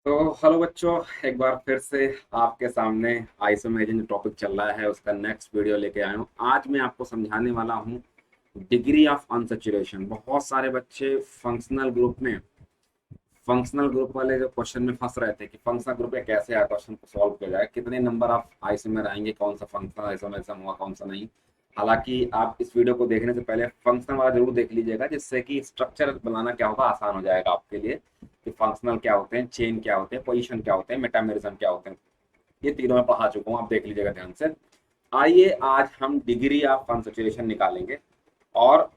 तो हेलो बच्चों, एक बार फिर से आपके सामने आइसोमेरिक टॉपिक चल रहा है, उसका नेक्स्ट वीडियो लेके आया हूँ। आज मैं आपको समझाने वाला हूँ डिग्री ऑफ अनसैचुरेशन। बहुत सारे बच्चे फंक्शनल ग्रुप वाले जो क्वेश्चन में फंस रहे थे कि फंक्शनल ग्रुप में कैसे आया, क्वेश्चन को सॉल्व किया जाए, कितने नंबर ऑफ आइसोमर आएंगे, कौन सा फंक्शनल आइसोमेरिज्म हुआ, कौन सा नहीं। हालांकि आप इस वीडियो को देखने से पहले फंक्शनल वाला जरूर देख लीजिएगा, जिससे कि स्ट्रक्चर बनाना क्या होगा आसान हो जाएगा आपके लिए कि फंक्शनल क्या होते हैं, चेन क्या होते हैं, पोजीशन क्या होते हैं, मेटामेरिज्म क्या होते हैं। ये तीनों मैं पढ़ा चुका हूँ, आप देख लीजिएगा ध्यान से। आइए आज हम डिग्री ऑफ अनसैचुरेशन निकालेंगे। और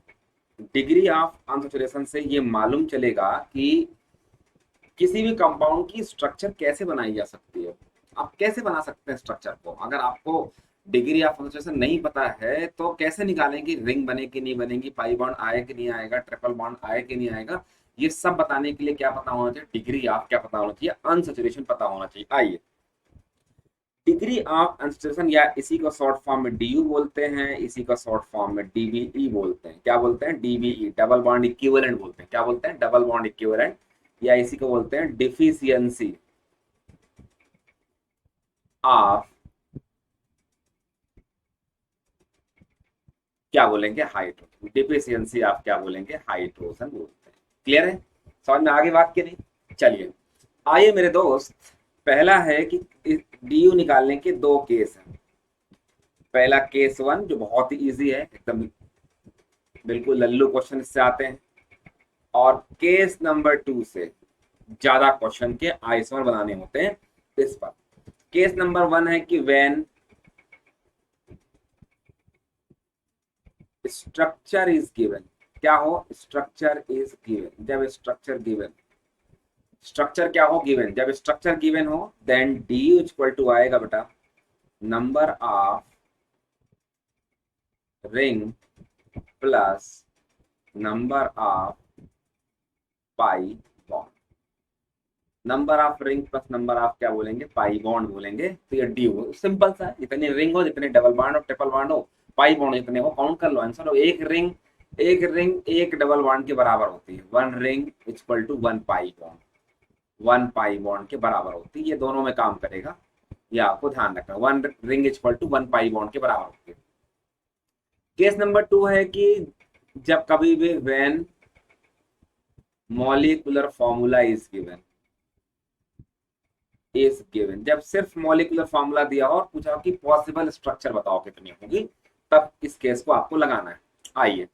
डिग्री ऑफ अनसैचुरेशन से ये मालूम चलेगा कि किसी भी कंपाउंड की स्ट्रक्चर कैसे बनाई जा सकती है। आप कैसे बना सकते हैं स्ट्रक्चर को। अगर आपको डिग्री ऑफ कंसंट्रेशन नहीं पता है तो कैसे निकालेंगे, रिंग बने कि नहीं बनेगी, पाई बॉन्ड आए कि नहीं आएगा, ट्रिपल बॉन्ड आए कि नहीं आएगा। ये सब बताने के लिए क्या पता होना चाहिए, डिग्री ऑफ क्या पता होना चाहिए, अनसैचुरेशन पता होना चाहिए। आइए, डिग्री ऑफ अनसैचुरेशन या इसी को शॉर्ट फॉर्म में डीयू बोलते हैं, इसी को शॉर्ट फॉर्म में डीबीई बोलते हैं। क्या बोलते हैं? डीबीई, डबल बॉन्ड इक्विवेलेंट बोलते हैं। क्या बोलते हैं? Double bond equivalent. या इसी को बोलते हैं डिफिशियंसी ऑफ, क्या बोलेंगे, हाइड्रोजन। डिफिशियंसी ऑफ क्या बोलेंगे, हाइड्रोजन बोलते हैं। क्लियर है? समझ में आगे बात की नहीं? चलिए, आइए मेरे दोस्त। पहला है कि डीयू निकालने के दो केस हैं। पहला केस वन जो बहुत ही इजी है, एकदम बिल्कुल लल्लू क्वेश्चन इससे आते हैं। और केस नंबर टू से ज्यादा क्वेश्चन के आइसोमर बनाने होते हैं इस पर। केस नंबर वन है कि व्हेन स्ट्रक्चर इज गिवन। क्या हो? Structure is given. जब स्ट्रक्चर गिवन, स्ट्रक्चर क्या हो, गिवन। जब स्ट्रक्चर गिवन हो देन डी इक्वल टू आएगा बेटा number of ring plus number of pi bond. Number of ring plus number of क्या बोलेंगे, पाई बॉन्ड बोलेंगे। तो ये डी हो, सिंपल सा है। जितने रिंग हो, जितने डबल बॉन्ड हो, ट्रिपल बॉन्ड हो, पाई बॉन्ड जितने हो, काउंट कर लो, आंसर हो। एक रिंग एक डबल बॉन्ड के बराबर होती है। One ring equal to one pi bond, one pi bond के बराबर होती है। ये दोनों में काम करेगा, ये आपको ध्यान रखना। One ring equal to one pi bond के बराबर होती है। केस नंबर टू है कि जब कभी भी when molecular formula is given, जब सिर्फ मॉलिक्यूलर फॉर्मूला दिया हो और पूछा हो कि पॉसिबल स्ट्रक्चर बताओ कितनी होगी, तब इस केस को आपको लगाना है। आइए,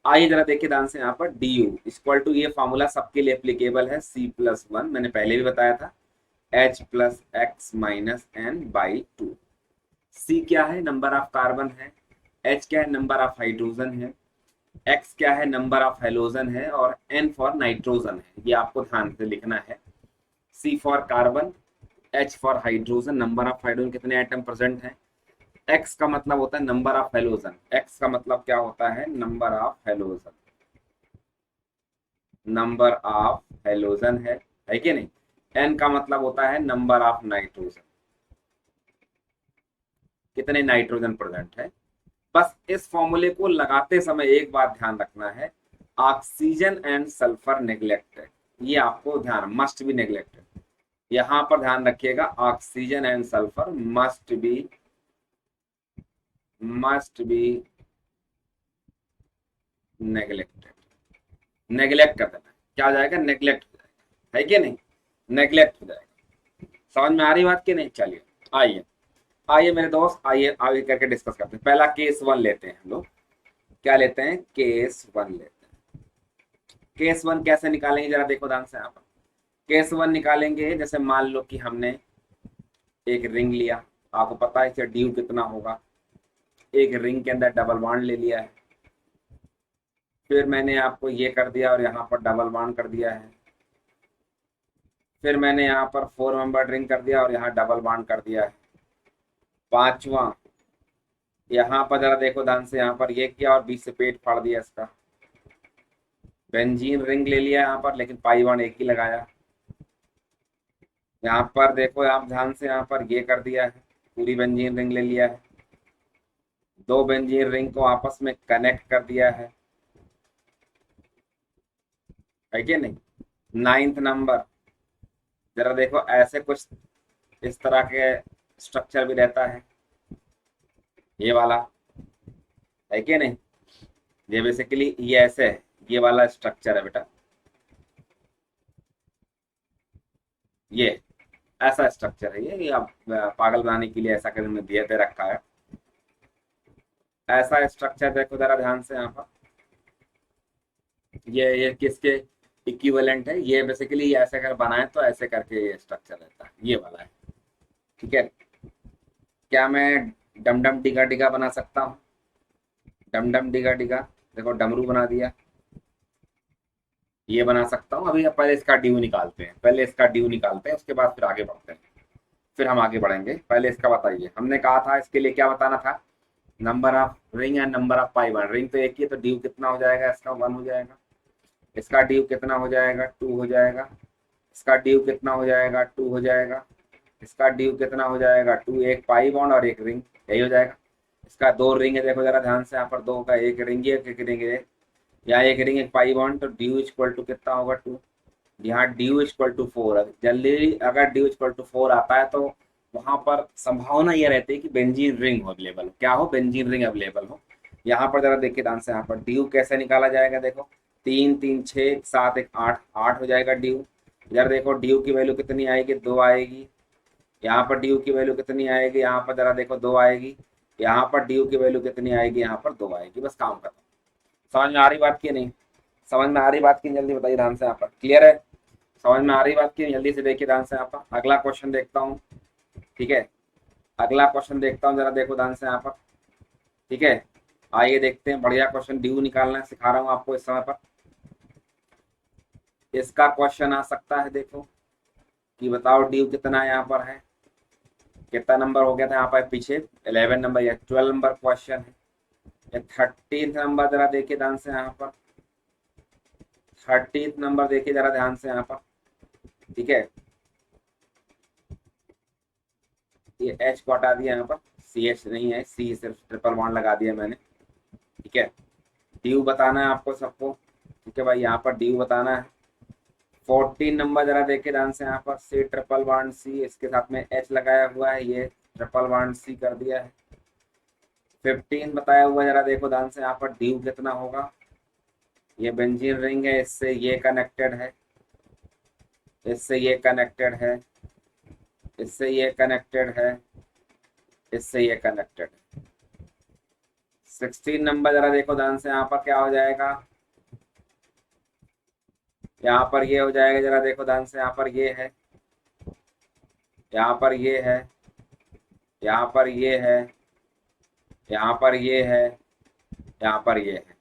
आइए जरा देखिए ध्यान से। यहाँ पर डी यू इक्वल टू, ये फॉर्मूला सबके लिए एप्लीकेबल है, सी प्लस वन, मैंने पहले भी बताया था, H plus X minus N by two. C क्या है? नंबर ऑफ कार्बन है। एच क्या है? नंबर ऑफ हाइड्रोजन है। एक्स क्या है? नंबर ऑफ हेलोजन है। और एन फॉर नाइट्रोजन है। ये आपको ध्यान से लिखना है। C for carbon, H for hydrogen, number of hydrogen कितने आइटम प्रेजेंट हैं। एक्स का मतलब होता है नंबर ऑफ हेलोजन। एक्स का मतलब क्या होता है? Number of halogen. Number of halogen है कि नहीं? एन का मतलब होता है नंबर ऑफ नाइट्रोजन, कितने नाइट्रोजन प्रेजेंट है। बस इस फॉर्मूले को लगाते समय एक बात ध्यान रखना है, ऑक्सीजन एंड सल्फर नेग्लेक्टेड। ये आपको ध्यान, मस्ट बी नेग्लेक्टेड। यहां पर ध्यान रखिएगा, oxygen and sulphur must be neglected. Neglect कर देना, क्या हो जाएगा? नेग्लेक्ट हो जाएगा, है कि नहीं? नेग्लेक्ट हो जाएगा। समझ में आ रही बात कि नहीं? चलिए, आइए, आइए मेरे दोस्त, आइए आगे करके डिस्कस करते हैं। पहला केस वन लेते हैं हम लोग। क्या लेते हैं? केस वन लेते हैं। केस वन कैसे निकालेंगे, जरा देखो ध्यान से। यहाँ पर केस वन निकालेंगे, जैसे मान लो कि हमने एक रिंग लिया, आपको पता है इसका ड्यू कितना होगा। एक रिंग के अंदर डबल बॉन्ड ले लिया है, फिर मैंने आपको ये कर दिया और यहाँ पर डबल बॉन्ड कर दिया है। फिर मैंने यहाँ पर फोर मेंबर रिंग कर दिया और यहाँ डबल बॉन्ड कर दिया है। पांचवा, यहाँ पर जरा देखो ध्यान से, यहाँ पर ये किया और बीच से पेट फाड़ दिया इसका। बेंजीन रिंग ले लिया यहाँ पर, लेकिन पाई बॉन्ड एक ही लगाया। यहाँ पर देखो आप ध्यान से, यहाँ पर ये कर दिया है, पूरी बेंजीन रिंग ले लिया है। दो बेंजीन रिंग को आपस में कनेक्ट कर दिया है कि नहीं? नाइन्थ नंबर, जरा देखो ऐसे कुछ इस तरह के स्ट्रक्चर भी रहता है, ये वाला है कि नहीं। ये बेसिकली ये ऐसे है, ये वाला स्ट्रक्चर है बेटा, ये ऐसा स्ट्रक्चर है ये आप पागल बनाने के लिए ऐसा करके दिए दे रखा है। ऐसा स्ट्रक्चर देखो जरा ध्यान से यहाँ पर, ये किसके इक्विवेलेंट है, ये बेसिकली ऐसे अगर बनाए तो ऐसे करके ये स्ट्रक्चर रहता है, ये वाला है। ठीक है, क्या मैं डम डम डिगा डिगा बना सकता हूँ, डम डम डिगा डिगा, देखो डमरू बना दिया, ये बना सकता हूँ। अभी पहले इसका ड्यू निकालते हैं, पहले इसका ड्यू निकालते हैं, उसके बाद फिर आगे बढ़ते हैं, फिर हम आगे बढ़ेंगे। पहले इसका बताइए, हमने कहा था इसके लिए क्या बताना था, number of ring and number of pi one. Ring तो एक ही है, तो ड्यू कितना हो जाएगा इसका, 1 हो जाएगा। इसका ड्यू कितना हो जाएगा, 2 हो जाएगा। इसका ड्यू कितना हो जाएगा, 2 हो जाएगा। इसका ड्यू कितना हो जाएगा, 2, एक पाई बॉन्ड और एक रिंग, यही हो जाएगा। इसका 2 रिंग है, देखो जरा ध्यान से यहाँ पर, 2 का एक रिंग है, एक रिंग है, यहाँ एक रिंग एक पाई बॉन्ड, तो ड्यू इक्वल टू कितना होगा, 2। यहाँ ड्यू इक्वल टू 4, जल्दी अगर ड्यू इक्वल टू 4 आता है तो वहां पर संभावना यह रहती है कि बेंजीन रिंग हो अवेलेबल हो, क्या हो, बेंजीन रिंग अवेलेबल हो। यहाँ पर जरा देखिए ध्यान से, यहाँ पर ड्यू कैसे निकाला जाएगा, देखो 3 3 6 7 1 8, 8 हो जाएगा ड्यू। इधर देखो ड्यू की वैल्यू कितनी आएगी, 2 आएगी। यहाँ पर ड्यू की वैल्यू कितनी आएगी, यहाँ पर जरा देखो 2 आएगी। यहाँ पर ड्यू की वैल्यू कितनी आएगी, यहाँ पर 2 आएगी, बस काम खत्म। समझ में आ रही बात की नहीं, समझ में आ रही बात की, जल्दी बताइए ध्यान से, यहाँ पर क्लियर है, समझ में आ रही बात की, जल्दी से देखिए ध्यान से। यहाँ पर अगला क्वेश्चन देखता हूँ, ठीक है, अगला क्वेश्चन देखता हूँ, जरा देखो ध्यान से यहाँ पर। ठीक है, आइए देखते हैं, बढ़िया क्वेश्चन ड्यू निकालना सिखा रहा हूँ आपको इस समय पर। इसका क्वेश्चन आ सकता है, देखो कि बताओ ड्यू कितना यहाँ पर है, कितना नंबर हो गया था यहाँ पर पीछे, 11 नंबर या 12 नंबर क्वेश्चन है, या 13 नंबर, जरा देखिए ध्यान से यहाँ पर, 13 नंबर देखिए जरा ध्यान से यहाँ पर। ठीक है, ये एच को हटा दिया यहाँ पर, सी एच नहीं है, सी सिर्फ ट्रिपल बॉन्ड लगा दिया मैंने। ठीक है, ड्यू बताना है आपको सबको, ठीक है भाई, यहाँ पर ड्यू बताना है। 14 नंबर जरा देखिए ध्यान से यहाँ पर, सी ट्रिपल बॉन्ड सी, इसके साथ में एच लगाया हुआ है, ये ट्रिपल बॉन्ड सी कर दिया है। 15 बताया हुआ, जरा देखो ध्यान से यहाँ पर, ड्यू कितना होगा, ये बेंजीन रिंग है, इससे ये कनेक्टेड है, इससे ये कनेक्टेड है, इससे ये कनेक्टेड है, इससे ये कनेक्टेड है। 16 नंबर जरा देखो ध्यान से यहाँ पर, क्या हो जाएगा, यहाँ पर ये हो जाएगा, जरा देखो ध्यान से यहाँ पर, ये है, यहाँ पर ये है, यहाँ पर ये है, यहाँ पर ये है, यहाँ पर ये है।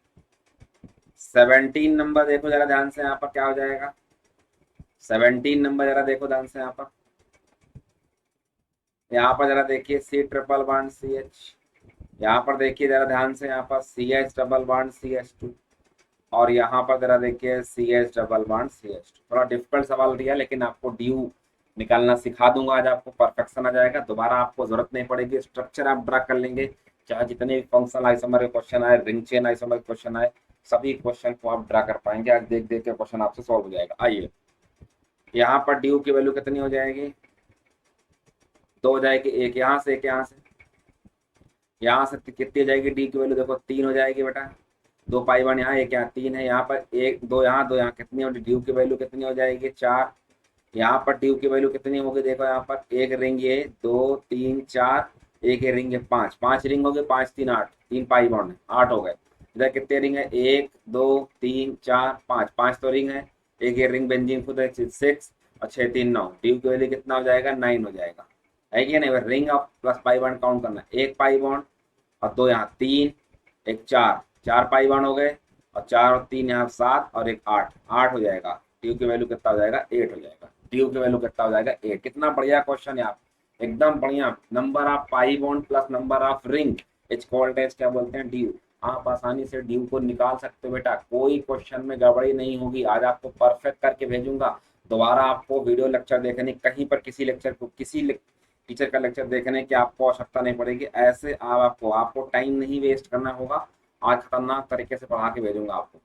17 नंबर देखो जरा ध्यान से यहाँ पर, क्या हो जाएगा, 17 नंबर जरा देखो ध्यान से यहाँ पर, यहाँ पर जरा देखिए C triple bond C H, यहाँ पर देखिए जरा ध्यान से यहाँ पर, C H double bond C H two, और यहाँ पर जरा देखिए C H double bond C H two. थोड़ा डिफिकल्ट सवाल दिया, लेकिन आपको ड्यू निकालना सिखा दूंगा आज, आपको परफेक्शन आ जाएगा, दोबारा आपको जरूरत नहीं पड़ेगी, स्ट्रक्चर आप ड्रा कर लेंगे। चाहे जितने भी फंक्शनल आइसोमर के क्वेश्चन आए, रिंग चेन आइसोमर के क्वेश्चन आए, सभी क्वेश्चन को आप ड्रा कर पाएंगे, आज देख देख के क्वेश्चन आपसे सॉल्व हो जाएगा। आइए, यहाँ पर ड्यू की वैल्यू कितनी हो जाएगी, 2 हो जाएगी, एक यहाँ से, एक यहाँ से, यहाँ से कितनी हो जाएगी डी की वैल्यू, देखो 3 हो जाएगी बेटा, 2 पाई वन यहाँ, एक यहाँ, 3 है यहाँ पर, एक 2 यहाँ, 2 यहाँ, कितनी होगी ड्यू की वैल्यू, कितनी हो जाएगी, 4। यहाँ पर ड्यू की वैल्यू कितनी होगी, देखो यहाँ पर एक रिंग ये, 2 3 4, एक रिंग है 5, 5 रिंग हो गए, 5 3 8, 3 पाई बॉन्ड है, 8 हो गए। इधर कितने रिंग है, 1 2 3 4 5, 5 तो रिंग है, एक ये रिंग बेंजीन खुद है 6, और 6 3 9, ड्यू की वैल्यू कितना हो जाएगा, 9 हो जाएगा, है कि नहीं। Ring of plus pi bond count करना, एक पाई बॉन्ड और 2 यहाँ 3, एक 4, 4 पाई बॉन्ड हो गए, और 4 और 3 यहाँ 7, और एक 8, 8 हो जाएगा। ड्यू की वैल्यू कितना हो जाएगा, 8 हो जाएगा। ड्यू की वैल्यू कितना हो जाएगा, 8। कितना बढ़िया क्वेश्चन है, आप एकदम बढ़िया। Number of pi bond plus number of ring, it's called as, क्या बोलते हैं, ड्यू। आप आसानी से ड्यू को निकाल सकते हो बेटा, कोई क्वेश्चन में गड़बड़ी नहीं होगी। आज आपको परफेक्ट करके भेजूंगा, दोबारा आपको वीडियो लेक्चर देखने, कहीं पर किसी लेक्चर को, किसी टीचर का लेक्चर देखने की आपको आवश्यकता नहीं पड़ेगी। ऐसे आपको टाइम नहीं वेस्ट करना होगा, आज खतरनाक तरीके से पढ़ा के भेजूंगा आपको।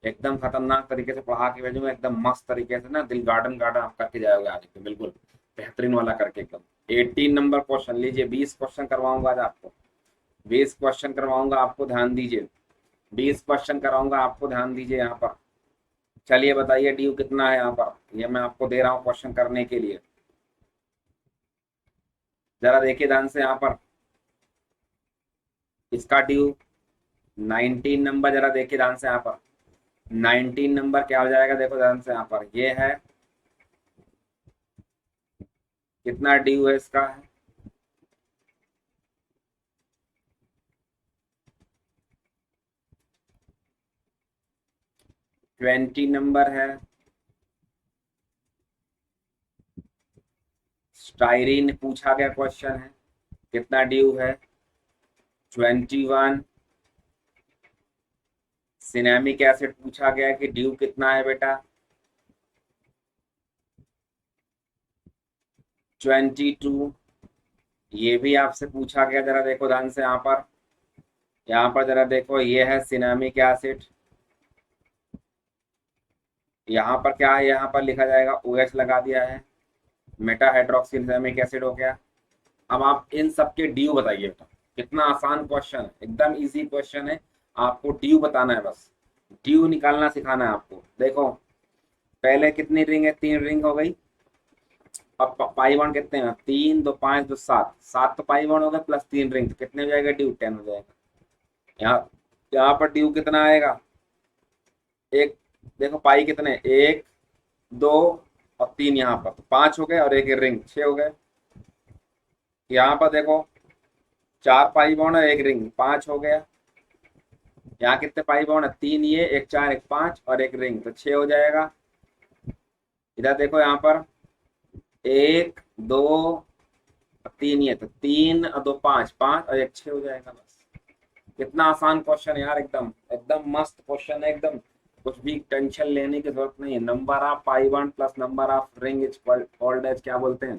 एकदम खतरनाक तरीके से पढ़ा के भेजूंगा, एकदम मस्त तरीके से ना, दिल गार्डन गार्डन आप करके जाओगे आज पे, बिल्कुल बेहतरीन वाला करके एकदम। 18 नंबर क्वेश्चन लीजिए, 20 क्वेश्चन करवाऊंगा आज आपको, 20 क्वेश्चन करवाऊंगा आपको, ध्यान दीजिए, 20 क्वेश्चन कराऊंगा आपको, ध्यान दीजिए यहाँ पर। चलिए बताइए ड्यू कितना है यहाँ पर, ये मैं आपको दे रहा हूँ क्वेश्चन करने के लिए, जरा देखिए ध्यान से यहाँ पर। इसका ड्यू 19 नंबर, जरा देखिए ध्यान से यहाँ पर। 19 नंबर क्या हो जाएगा, देखो ध्यान से यहाँ पर, ये है कितना ड्यू है इसका, 20 नंबर है। स्टायरीन पूछा गया क्वेश्चन है, कितना ड्यू है, 21। सिनेमिक एसिड पूछा गया कि ड्यू कितना है बेटा, 22। ये भी आपसे पूछा गया, जरा देखो ध्यान से यहाँ पर, यहाँ पर जरा देखो, ये है सिनेमिक एसिड, यहाँ पर क्या है, यहाँ पर लिखा जाएगा OH लगा दिया है, मेटा हाइड्रोक्सिल एसिड हो गया। अब आप इन सबके ड्यू बताइए बेटा, कितना आसान क्वेश्चन है, एकदम इजी क्वेश्चन है, आपको ड्यू बताना है, बस ड्यू निकालना सिखाना है आपको। देखो पहले कितनी रिंग है, 3 रिंग हो गई। अब पाई बॉन्ड कितने हैं, 3 2 5 2 7, 7 तो पाई बॉन्ड हो गए, प्लस 3 रिंग, तो कितने हो जाएगा ड्यू, 10 हो जाएगा। यहाँ यहाँ पर ड्यू कितना आएगा, एक, देखो पाई कितने, 1 2 और 3, यहाँ पर तो 5 हो गए, और एक रिंग 6 हो गए। यहाँ पर देखो 4 पाई बॉन्ड और एक रिंग, 5 हो गया। यहाँ कितने पाई बॉन्ड है, 3, ये एक 4 एक 5 और एक रिंग, तो 6 हो जाएगा। इधर देखो यहाँ पर 1 2 3, ये तो 3 और 2 5, 5 और एक 6 हो जाएगा, बस। कितना आसान क्वेश्चन है यार, एकदम एकदम मस्त क्वेश्चन है एकदम, कुछ भी टेंशन लेने की जरूरत नहीं है। Number of pi bond plus number of ring is called as, क्या बोलते हैं,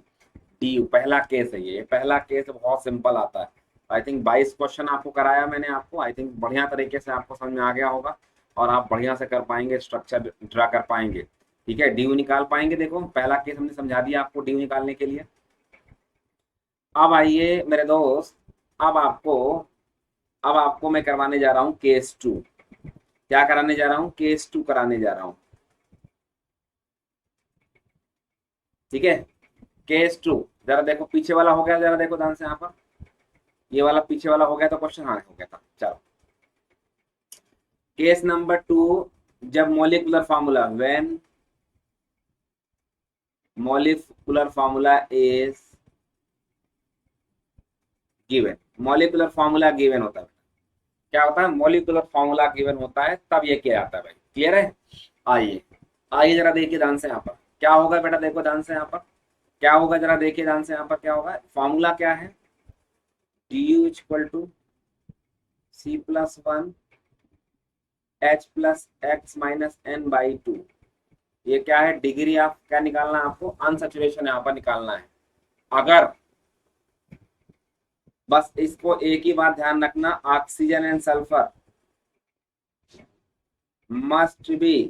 डी। पहला केस है ये, पहला केस बहुत सिंपल आता है। आई थिंक 22 क्वेश्चन आपको कराया मैंने आपको, आई थिंक बढ़िया तरीके से आपको समझ में आ गया होगा, और आप बढ़िया से कर पाएंगे, स्ट्रक्चर ड्रा कर पाएंगे, ठीक है, ड्यू निकाल पाएंगे। देखो पहला केस हमने समझा दिया आपको ड्यू निकालने के लिए। अब आइए मेरे दोस्त, अब आपको अब आपको मैं करवाने जा रहा हूँ केस 2। क्या कराने जा रहा हूँ, केस 2 कराने जा रहा हूँ, ठीक है। केस 2 जरा देखो, पीछे वाला हो गया, जरा देखो ध्यान से यहाँ पर, ये वाला पीछे वाला हो गया तो क्वेश्चन, हाँ हो गया था। चलो केस नंबर 2, जब molecular formula, when molecular formula is given, molecular formula given होता है, क्या होता है, मॉलिक्यूलर फार्मूला गिवन होता है, तब ये किया जाता है भाई, क्लियर है। आइए आइए जरा देखिए ध्यान से यहाँ पर क्या होगा बेटा, देखो ध्यान से यहाँ पर क्या होगा, जरा देखिए ध्यान से यहाँ पर क्या होगा, फॉर्मूला क्या है, du equal to C+1 H plus X minus N by 2। ये क्या है, डिग्री ऑफ, क्या निकालना है आपको, अनसैचुरेशन यहाँ पर निकालना है। अगर, बस इसको एक ही बात ध्यान रखना, oxygen and sulphur must be,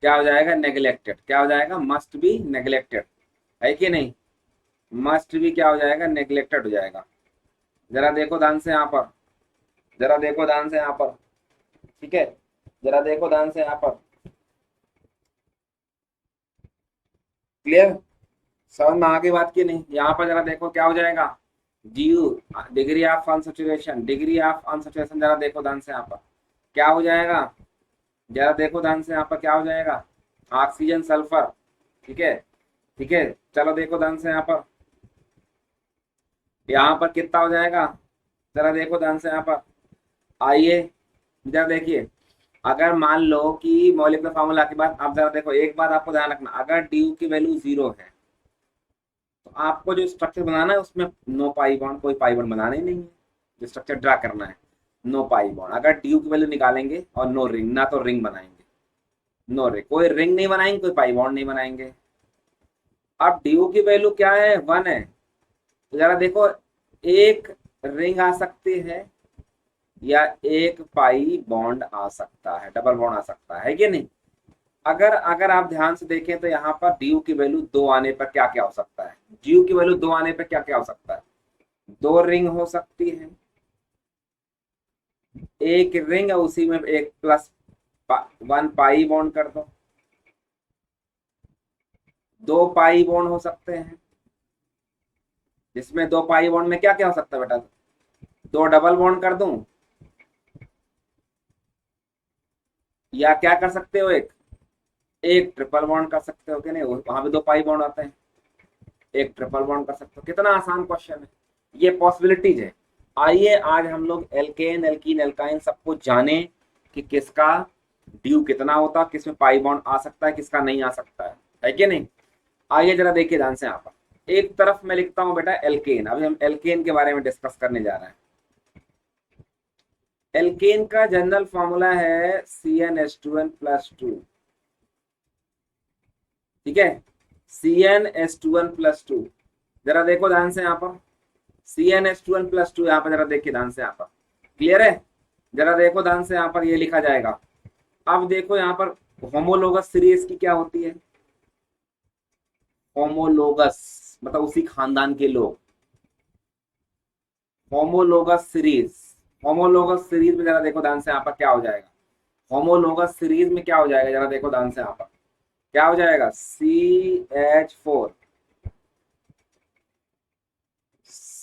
क्या हो जाएगा, नेग्लेक्टेड, क्या हो जाएगा, मस्ट बी नेग्लेक्टेड, है कि नहीं, मस्ट भी क्या हो जाएगा, नेग्लेक्टेड हो जाएगा। जरा देखो ध्यान से यहाँ पर, जरा देखो ध्यान से यहाँ पर, ठीक है, जरा देखो ध्यान से यहाँ पर, क्लियर, समझ में आ गई बात की नहीं। यहाँ पर जरा देखो क्या हो जाएगा, due, degree of unsaturation, degree of unsaturation, जरा देखो ध्यान से यहाँ पर क्या हो जाएगा, जरा देखो ध्यान से यहाँ पर क्या हो जाएगा, ऑक्सीजन सल्फर, ठीक है, ठीक है। चलो देखो ध्यान से यहाँ पर कितना हो जाएगा, जरा देखो ध्यान से यहाँ पर, आइए जरा देखिए, अगर मान लो कि मॉलिक्यूलर फार्मूला के बाद, आप जरा देखो एक बात आपको ध्यान रखना, अगर ड्यू की वैल्यू 0 है तो आपको जो स्ट्रक्चर बनाना है उसमें नो पाई बॉन्ड, कोई पाई बॉन्ड बनाना ही नहीं है, जो स्ट्रक्चर ड्रा करना है नो पाई बॉन्ड। अगर ड्यू की वैल्यू निकालेंगे और नो रिंग, ना तो रिंग बनाएंगे, नो रिंग, कोई रिंग नहीं बनाएंगे, कोई पाई बॉन्ड नहीं बनाएंगे। अब ड्यू की वैल्यू क्या है, 1 है, तो जरा देखो एक रिंग आ सकती है या एक पाई बॉन्ड आ सकता है, डबल बॉन्ड आ सकता है कि नहीं। अगर अगर आप ध्यान से देखें तो यहाँ पर ड्यू की वैल्यू 2 आने पर क्या क्या हो सकता है, ड्यू की वैल्यू 2 आने पर क्या क्या हो सकता है। 2 रिंग हो सकती है, एक रिंग है उसी में एक प्लस 1 पाई बॉन्ड कर दो, 2 पाई बॉन्ड हो सकते हैं, जिसमें 2 पाई बॉन्ड में क्या क्या हो सकता है बेटा, 2 डबल बॉन्ड कर दूं, या क्या कर सकते हो, एक एक ट्रिपल बॉन्ड कर सकते हो कि नहीं, वहां पे 2 पाई बॉन्ड आते हैं, एक ट्रिपल बॉन्ड कर सकते हो। कितना आसान क्वेश्चन है, ये पॉसिबिलिटीज है। आइए आज हम लोग एल्केन एल्कीन एल्काइन सबको जाने कि किसका ड्यू कितना होता है, किसमें पाई बॉन्ड आ सकता है, किसका नहीं आ सकता है कि नहीं। आइए जरा देखिए ध्यान से यहाँ पर, एक तरफ मैं लिखता हूँ बेटा एल्केन, अभी हम एल्केन के बारे में डिस्कस करने जा रहे हैं। एल्केन का जनरल फॉर्मूला है CnH2n+2, ठीक है, CnH2n+2। जरा देखो ध्यान से यहाँ पर, CnH2n+2 यहाँ पर जरा देखिए ध्यान से यहाँ पर, क्लियर है। जरा देखो ध्यान से यहाँ पर ये लिखा जाएगा। अब देखो यहाँ पर होमोलोगस सीरीज की क्या होती है, होमोलोगस मतलब उसी खानदान के लोग, होमोलोगस सीरीज। होमोलोगस सीरीज में जरा देखो ध्यान से यहाँ पर क्या हो जाएगा, होमोलोगस सीरीज में क्या हो जाएगा, जरा देखो ध्यान से यहाँ पर क्या हो जाएगा, CH4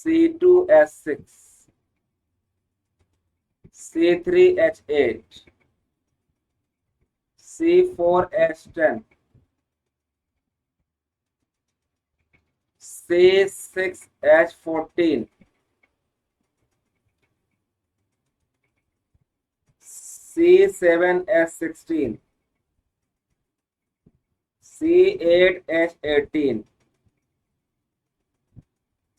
C2H6 C3H8 C4H10 C6H14 C7H16 C8H18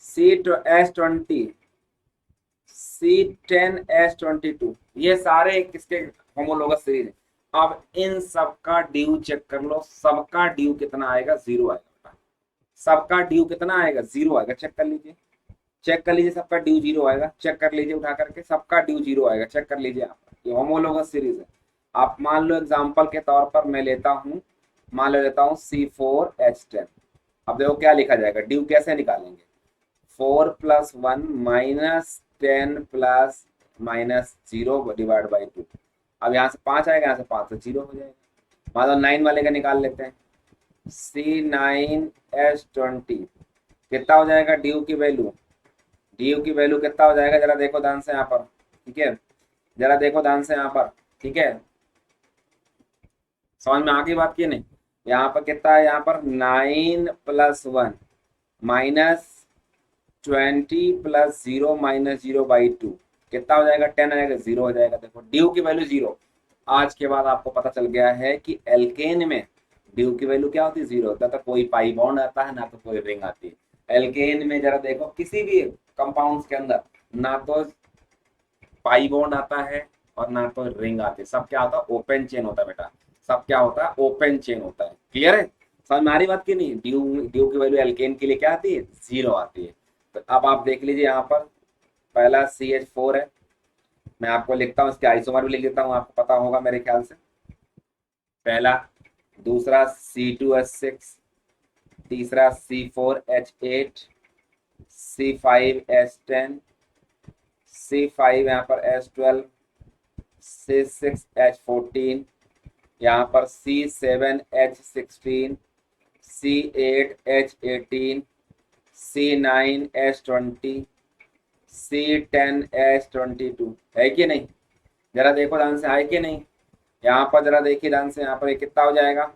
C8H20 C10H22, ये सारे किसके होमोलोगस सीरीज है। अब इन सबका ड्यू चेक कर लो, सबका ड्यू कितना आएगा, 0 आएगा। सबका ड्यू कितना आएगा, 0 आएगा। चेक कर लीजिए, चेक कर लीजिए, सबका ड्यू 0 आएगा। चेक कर लीजिए उठा करके, सबका ड्यू 0 आएगा। चेक कर लीजिए आप, ये होमोलोगस सीरीज है। आप मान लो एग्जांपल के तौर पर मैं लेता हूँ, मान लो लेता हूँ C4H10। अब देखो क्या लिखा जाएगा, ड्यू कैसे निकालेंगे, 4+1 -10 +-0 डिवाइड बाई 2। अब यहाँ से 5 आएगा, यहाँ से 5 तो 0 हो जाएगा। मान लो 9 वाले का निकाल लेते हैं, C9H20 कितना हो जाएगा, ड्यू की वैल्यू, ड्यू की वैल्यू कितना हो जाएगा, जरा देखो ध्यान से यहाँ पर, ठीक है, जरा देखो ध्यान से यहाँ पर, ठीक है, समझ में आ गई बात की नहीं। यहाँ पर कितना है, यहाँ पर 9+1 -20 +0 -0/2 कितना हो जाएगा, 10 आएगा, 0 हो जाएगा। देखो ड्यू की वैल्यू 0। आज के बाद आपको पता चल गया है कि एल्केन में ड्यू की वैल्यू क्या होती है, 0 होता है। तो कोई पाई बॉन्ड आता है ना तो कोई रिंग आती है। एल्केन में जरा देखो किसी भी कंपाउंड्स के अंदर ना तो पाई बॉन्ड आता है और ना तो रिंग आती है, सब क्या होता है, ओपन चेन होता है बेटा, सब क्या होता है, ओपन चेन होता है। क्लियर है, समझ में आ रही बात की नहीं। ड्यू ड्यू की वैल्यू एल्केन के लिए क्या आती है, 0 आती है। तो अब आप देख लीजिए यहाँ पर पहला CH4 है, मैं आपको लिखता हूँ, इसके आइसोमर भी लिख देता हूँ, आपको पता होगा मेरे ख्याल से। पहला, दूसरा C2H6, तीसरा C4H8 C5H10 C5 यहाँ पर H12 C6H14 यहाँ पर C7H16 C8H18 C9H20 C10H22 है कि नहीं। जरा देखो ध्यान से, है कि नहीं। यहाँ पर जरा देखिए ध्यान से, यहाँ पर ये कितना हो जाएगा,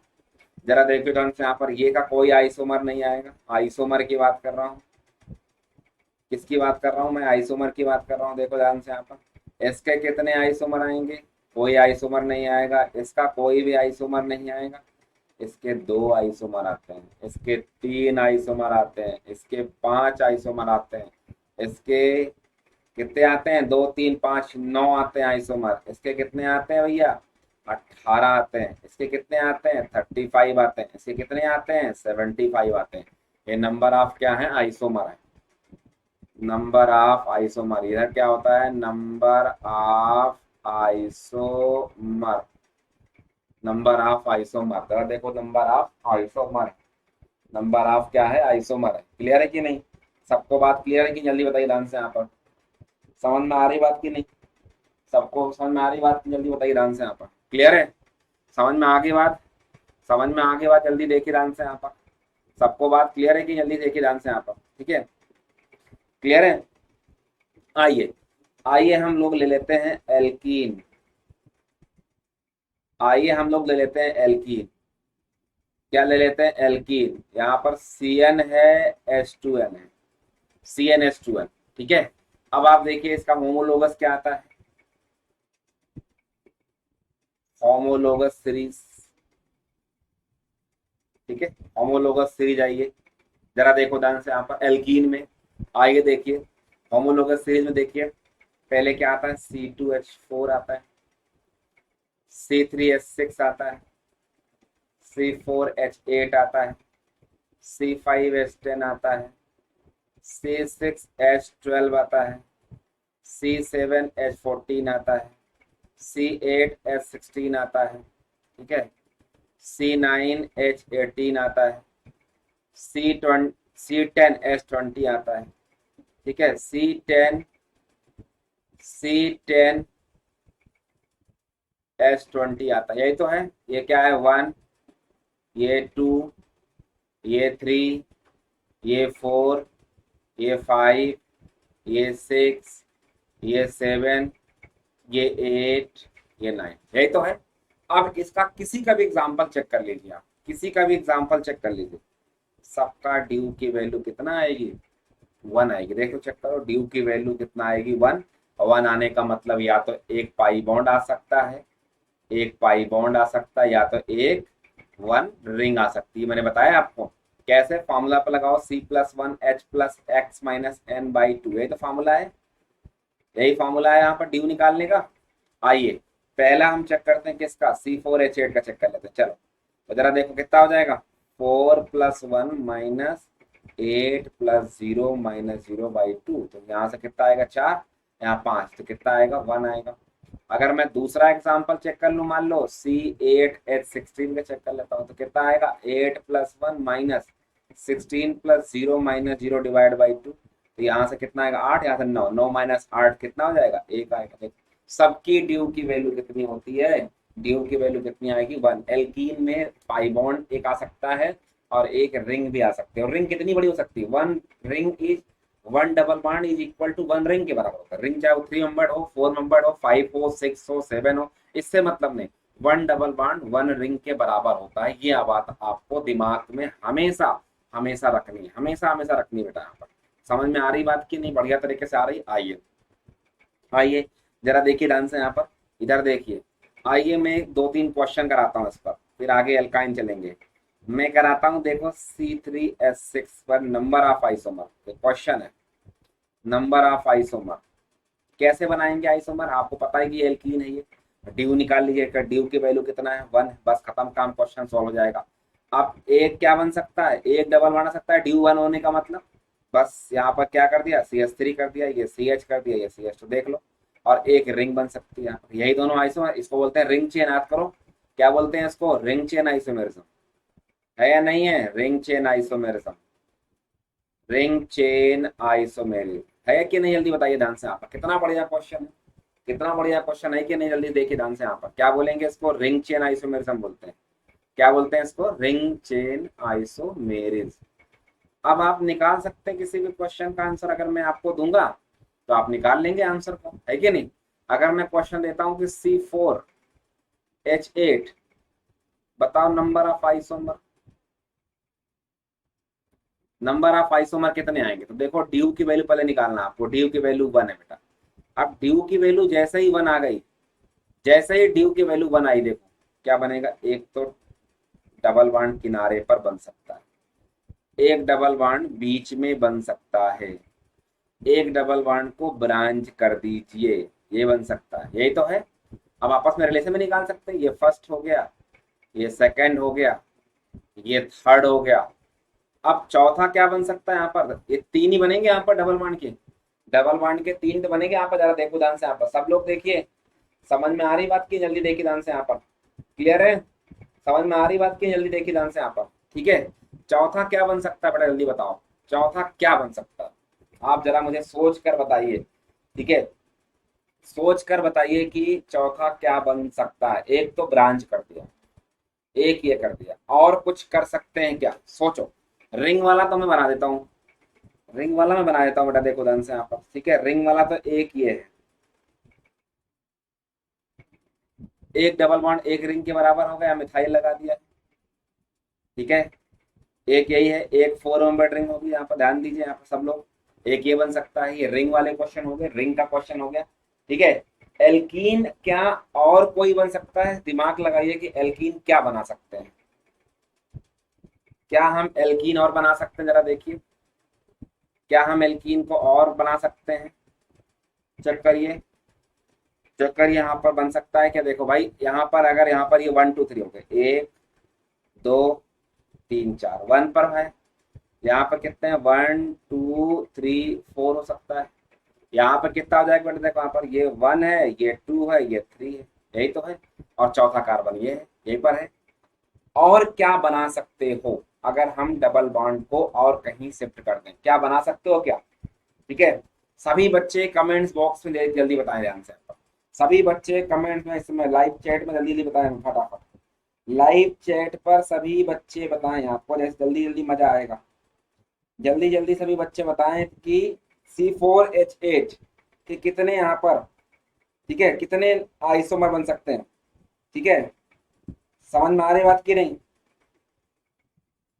जरा देखिए ध्यान से, यहाँ पर ये का कोई आइसोमर नहीं आएगा। आइसोमर की बात कर रहा हूँ, किसकी बात कर रहा हूँ मैं, आइसोमर की बात कर रहा हूँ। देखो ध्यान से यहाँ पर इसके कितने आइसोमर आएंगे, कोई आइसोमर नहीं आएगा। इसका कोई भी आइसोमर नहीं आएगा। इसके 2 आइसोमर आते हैं, इसके 3 आइसोमर आते हैं, इसके 5 आइसोमर आते हैं, इसके कितने आते हैं, 2 3 5 9 आते हैं आइसोमर। इसके कितने आते हैं भैया, 18 आते हैं। इसके कितने आते हैं, 35 आते हैं। इसके कितने आते हैं, 75 आते हैं। ये नंबर ऑफ क्या है, आइसोमर है। नंबर ऑफ आइसोमर, इधर क्या होता है, number of isomer, number of isomer, जरा देखो number of isomer, number of क्या है, आइसोमर है। क्लियर है कि नहीं, सबको बात क्लियर है कि जल्दी बताइए ध्यान से, यहाँ पर समझ में आ रही बात की नहीं, सबको समझ में आ रही बात की, जल्दी बताइए ध्यान से यहाँ पर, क्लियर है, समझ में आ गई बात, समझ में आ गई बात, जल्दी देखिए ध्यान से यहाँ पर, सबको बात क्लियर है कि जल्दी देखिए ध्यान से यहाँ पर, ठीक है, क्लियर है। आइए, आइए हम लोग ले लेते हैं एल्कीन, आइए हम लोग ले लेते हैं एल्कीन, क्या ले लेते हैं, एल्कीन, यहाँ पर CN है, H2N है, CnH2n, ठीक है। अब आप देखिए इसका होमोलोगस क्या आता है, होमोलोगस सीरीज, ठीक है, होमोलोगस सीरीज, आइए जरा देखो ध्यान से यहाँ पर एल्कीन में, आइए देखिए होमोलोगस सीरीज में, देखिए पहले क्या आता है, C2H4 आता है, C3H6 आता है, C4H8 आता है, C5H10 आता है, C6H12 आता है, C7H14 आता है, C8H16 आता है, ठीक है, C9H18 आता है, C10H20 आता है, ठीक है, C10H20 आता है, यही तो है, ये क्या है, 1, ये 2, ये 3, ये 4, ये 5, ये 6, ये 7, ये 8, ये 9, यही तो है। अब इसका किसी का भी एग्जाम्पल चेक कर लीजिए, आप किसी का भी एग्जाम्पल चेक कर लीजिए, सबका ड्यू की वैल्यू कितना आएगी, 1 आएगी, देखो चेक करो ड्यू की वैल्यू कितना आएगी, 1, 1 आने का मतलब या तो एक पाई बॉन्ड आ सकता है, एक पाई बॉन्ड आ सकता है, या तो एक 1 रिंग आ सकती है, मैंने बताया आपको कैसे, फॉर्मूला पर लगाओ, C+1H+X-N/2, यही तो फॉर्मूला है, यही फॉर्मूला है यहाँ पर ड्यू निकालने का। आइए पहला हम चेक करते हैं किसका, C4H8 का चेक कर लेते हैं, चलो तो जरा देखो कितना हो जाएगा, 4+1 -8+0 -0/2, तो यहाँ से कितना आएगा, 4, यहाँ 5, तो कितना आएगा, 1 आएगा। अगर मैं दूसरा एग्जाम्पल चेक कर लूँ, मान लो C8H16 का चेक कर लेता हूँ, तो कितना आएगा, 8+1 -16+0 -0/2, तो यहाँ से कितना आएगा, 8, यहाँ से 9, 9 - 8 कितना हो जाएगा, 1 आएगा। देखो सबकी ड्यू की वैल्यू कितनी होती है, ड्यू की वैल्यू कितनी आएगी, 1। एल्कीन में पाई बॉन्ड एक आ सकता है और एक रिंग भी आ सकती है, और रिंग कितनी बड़ी हो सकती है, 1 ring is 1 double bond is equal to 1 ring के बराबर होता है। रिंग चाहे वो 3 मेंबर्ड हो, 4 मेंबर्ड हो, 5 हो, 6 हो, 7 हो, इससे मतलब नहीं, 1 डबल बॉन्ड 1 रिंग के बराबर होता है। ये बात आपको दिमाग में हमेशा हमेशा रखनी है, हमेशा हमेशा रखनी बेटा, यहाँ पर समझ में आ रही बात की नहीं, बढ़िया तरीके से आ रही। आइए आइए जरा देखिए ध्यान से यहाँ पर, इधर देखिए, आइए मैं 2-3 क्वेश्चन कराता हूँ इस पर, फिर आगे एल्काइन चलेंगे। मैं कराता हूँ, देखो C3H6 पर नंबर ऑफ आइसोमर, क्वेश्चन है, नंबर ऑफ आइसोमर कैसे बनाएंगे, आइसोमर आपको पता है कि एल्कीन है, ये ड्यू निकाल लीजिए, ड्यू की वैल्यू कितना है, 1, बस खत्म काम, क्वेश्चन सॉल्व हो जाएगा। अब एक क्या बन सकता है, एक डबल बना सकता है, ड्यू 1 होने का मतलब, बस यहाँ पर क्या कर दिया, CH3 कर दिया, ये CH कर दिया, ये CH2 देख लो, और एक रिंग बन सकती है यहाँ पर, यही दोनों आइसोमर, इसको बोलते हैं रिंग चेन, याद करो क्या बोलते हैं इसको, रिंग चेन आइसोमेरिज्म, है या नहीं है, ring chain isomerism, ring chain isomerism है कि नहीं, जल्दी बताइए ध्यान से, यहाँ पर कितना बढ़िया क्वेश्चन है, कितना बढ़िया क्वेश्चन है कि नहीं, जल्दी देखिए ध्यान से, यहाँ पर क्या बोलेंगे इसको, रिंग चेन आइसोमेरिज्म बोलते हैं, क्या बोलते हैं इसको, रिंग चेन आइसोमेरिज्म। अब आप निकाल सकते हैं किसी भी क्वेश्चन का आंसर, अगर मैं आपको दूंगा तो आप निकाल लेंगे आंसर को, है कि नहीं। अगर मैं क्वेश्चन देता हूं कि C4H8 बताओ number of isomer, number of isomer कितने आएंगे, तो देखो ड्यू की वैल्यू पहले निकालना, आपको ड्यू की वैल्यू 1 है बेटा। अब ड्यू की वैल्यू जैसे ही 1 आ गई, जैसे ही ड्यू की वैल्यू 1 आई, देखो क्या बनेगा, एक तो डबल बॉन्ड किनारे पर बन सकता है, एक डबल बॉन्ड बीच में बन सकता है, एक डबल बॉन्ड को ब्रांच कर दीजिए, ये बन सकता है, यही तो है। अब आपस में रिलेशन में निकाल सकते हैं, ये फर्स्ट हो गया, ये सेकंड हो गया, ये थर्ड हो गया। अब चौथा क्या बन सकता है, यहाँ पर ये 3 ही बनेंगे यहाँ पर डबल बॉन्ड के, डबल बॉन्ड के 3 तो बनेंगे यहाँ पर, जरा देखो ध्यान से यहाँ पर, सब लोग देखिए, समझ में आ रही बात की, जल्दी देखिए ध्यान से यहाँ पर, क्लियर है, समझ में आ रही बात की, जल्दी देखिए ध्यान से यहाँ पर, ठीक है। चौथा क्या बन सकता है बेटा, जल्दी बताओ, चौथा क्या बन सकता है, आप जरा मुझे सोच कर बताइए, ठीक है, सोच कर बताइए कि चौथा क्या बन सकता है। एक तो ब्रांच कर दिया, एक ये कर दिया, और कुछ कर सकते हैं क्या, सोचो। रिंग वाला तो मैं बना देता हूँ, रिंग वाला मैं बना देता हूँ बेटा, देखो ध्यान से यहाँ पर, ठीक है, रिंग वाला तो एक ये है, एक डबल बॉन्ड एक रिंग के बराबर हो गया, मिथाइल लगा दिया, ठीक है, एक यही है, एक 4 मेंबर रिंग होगी, यहाँ पर ध्यान दीजिए, यहाँ पर सब लोग, एक ये बन सकता है, ये रिंग वाले क्वेश्चन हो गए, रिंग का क्वेश्चन हो गया, ठीक है। एल्कीन क्या और कोई बन सकता है, दिमाग लगाइए कि एल्कीन क्या बना सकते हैं, क्या हम एल्कीन और बना सकते हैं, जरा देखिए, क्या हम एल्कीन को और बना सकते हैं, चेक करिए, चेक करिए, यहाँ पर बन सकता है क्या, देखो भाई, यहाँ पर अगर यहाँ पर ये 1 2 3 हो गए, 1 2 3 4, 1 पर है, यहाँ पर कितने हैं, 1 2 3 4 हो सकता है, यहाँ पर कितना हो जाएगा बेटा, देखो यहाँ पर ये 1 है, ये 2 है, ये 3 है, यही तो है, और चौथा कार्बन ये है, यहीं पर है। और क्या बना सकते हो, अगर हम डबल बॉन्ड को और कहीं शिफ्ट कर दें, क्या बना सकते हो क्या, ठीक है। सभी बच्चे कमेंट्स बॉक्स में जल्दी बताएं ध्यान से, सभी बच्चे कमेंट्स में, इस समय लाइव चैट में जल्दी जल्दी बताएं फटाफट, लाइव चैट पर सभी बच्चे बताएं, आपको जैसे जल्दी जल्दी मजा आएगा, जल्दी जल्दी सभी बच्चे बताएं कि C4H8 के कितने यहाँ पर, ठीक है, कितने आइसोमर बन सकते हैं, ठीक है, समझ में आ रही बात की नहीं,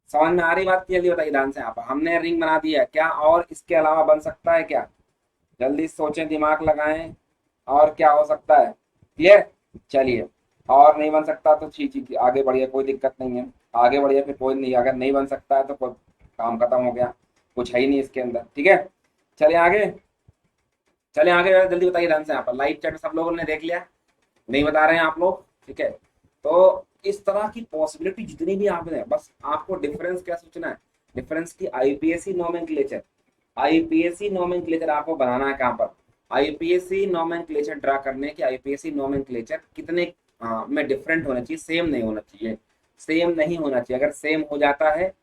समझ में आ रही बात की, जल्दी बताइए ध्यान से, यहाँ पर हमने रिंग बना दिया है, क्या और इसके अलावा बन सकता है क्या, जल्दी सोचें, दिमाग लगाएं, और क्या हो सकता है, क्लियर, चलिए, और नहीं बन सकता तो छी आगे बढ़िए, कोई दिक्कत नहीं है, आगे बढ़िए, फिर कोई नहीं, अगर नहीं बन सकता है तो कोई काम खत्म हो गया, कुछ है ही नहीं इसके अंदर, ठीक है। चलिए आगे, चलिए आगे, जल्दी बताइए ध्यान से, यहाँ पर लाइव चैट सब लोगों ने देख लिया, नहीं बता रहे हैं आप लोग, ठीक है। तो इस तरह की पॉसिबिलिटी जितनी भी आप हैं, बस आपको डिफरेंस क्या सोचना है, डिफरेंस की आईपीएससी नोमेनक्लेचर, आईपीएससी नोमेनक्लेचर आपको बनाना है, कहाँ पर, आईपीएससी नोमेनक्लेचर ड्रा करने की, आईपीएससी नोमेनक्लेचर कितने में डिफरेंट होना चाहिए, सेम नहीं होना चाहिए, सेम नहीं होना चाहिए, अगर सेम हो जाता है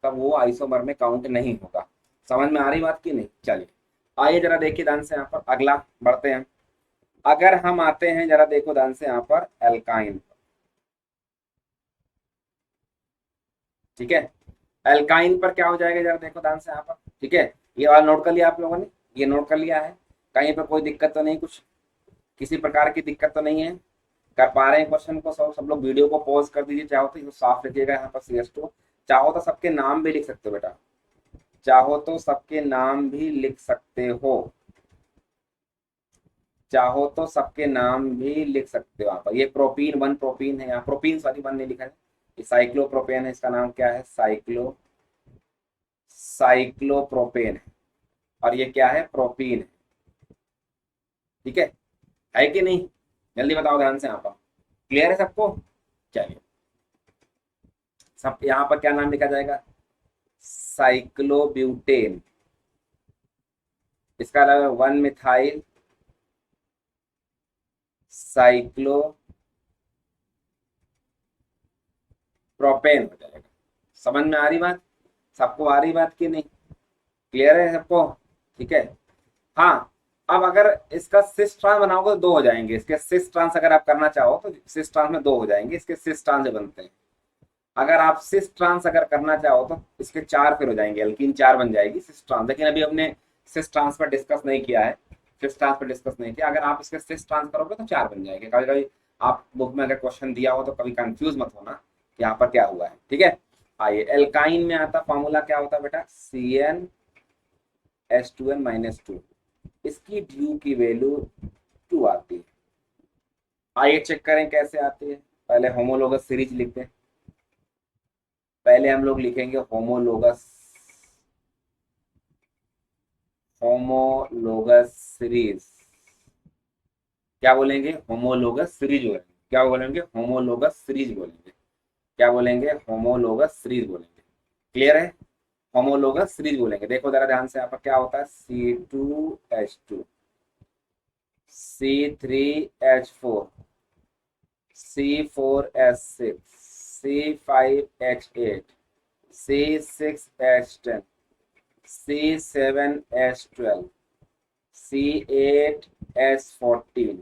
तब वो आइसोमर में काउंट नहीं होगा, समझ में आ रही बात की नहीं, चलिए आइए जरा देखिए ध्यान से, यहाँ पर अगला बढ़ते हैं, अगर हम आते हैं, जरा देखो ध्यान से यहाँ पर एल्काइन, ठीक है, एल्काइन पर क्या हो जाएगा, जरा देखो ध्यान से यहाँ पर, ठीक है, ये वाला नोट कर लिया आप लोगों ने, ये नोट कर लिया है, कहीं पर कोई दिक्कत तो नहीं, कुछ किसी प्रकार की दिक्कत तो नहीं है, कर पा रहे हैं क्वेश्चन को, सब लोग वीडियो को पॉज कर दीजिए, चाहो तो साफ लिखिएगा यहाँ पर CS2, चाहो तो सबके नाम भी लिख सकते हो बेटा, चाहो तो सबके नाम भी लिख सकते हो, चाहो तो सबके नाम भी लिख सकते हो, यहाँ पर ये प्रोपीन 1 प्रोपीन है, यहाँ प्रोपीन सॉरी 1 नहीं लिखा है, ये साइक्लोप्रोपेन है, इसका नाम क्या है, साइक्लोप्रोपेन है, और ये क्या है, प्रोपीन है, ठीक है कि नहीं, जल्दी बताओ ध्यान से, यहाँ पर क्लियर है सबको, चलिए, सब यहाँ पर क्या नाम लिखा जाएगा, साइक्लोब्यूटेन, इसका अलावा 1 मिथाइल साइक्लोप्रोपेन हो जाएगा, समझ में आ रही बात, सबको आ रही बात की नहीं, क्लियर है सबको, ठीक है। हाँ, अब अगर इसका सिस ट्रांस बनाओगे तो 2 हो जाएंगे, इसके सिस ट्रांस अगर आप करना चाहो तो सिस ट्रांस में 2 हो जाएंगे, इसके सिस ट्रांस से बनते हैं, अगर आप सिस ट्रांस अगर करना चाहो तो इसके 4 फिर हो जाएंगे, एल्कीन 4 बन जाएगी सिस ट्रांस, लेकिन अभी हमने सिस ट्रांस पर डिस्कस नहीं किया है, सिस ट्रांस पर डिस्कस नहीं किया, अगर आप इसके सिस ट्रांस करोगे तो 4 बन जाएंगे, कभी कभी आप बुक में अगर क्वेश्चन दिया हो तो कभी कंफ्यूज मत होना कि यहाँ पर क्या हुआ है, ठीक है। आइए, एल्काइन में आता फॉर्मूला क्या होता है बेटा, CnH2n-2, इसकी ड्यू की वैल्यू 2 आती है, आइए चेक करें कैसे आती है, पहले होमोलोगस सीरीज लिखते हैं, पहले हम लोग लिखेंगे होमोलोगस, होमोलोगस सीरीज, क्या बोलेंगे, होमोलोगस सीरीज बोलेंगे, क्या बोलेंगे, होमोलोगस सीरीज बोलेंगे, क्या बोलेंगे, होमोलोगस सीरीज बोलेंगे, क्लियर है, होमोलोगस सीरीज बोलेंगे। देखो जरा ध्यान से यहाँ पर क्या होता है, C2H2, C3H4, C4H6, C5H8, C6H10, C7H12, C8H14,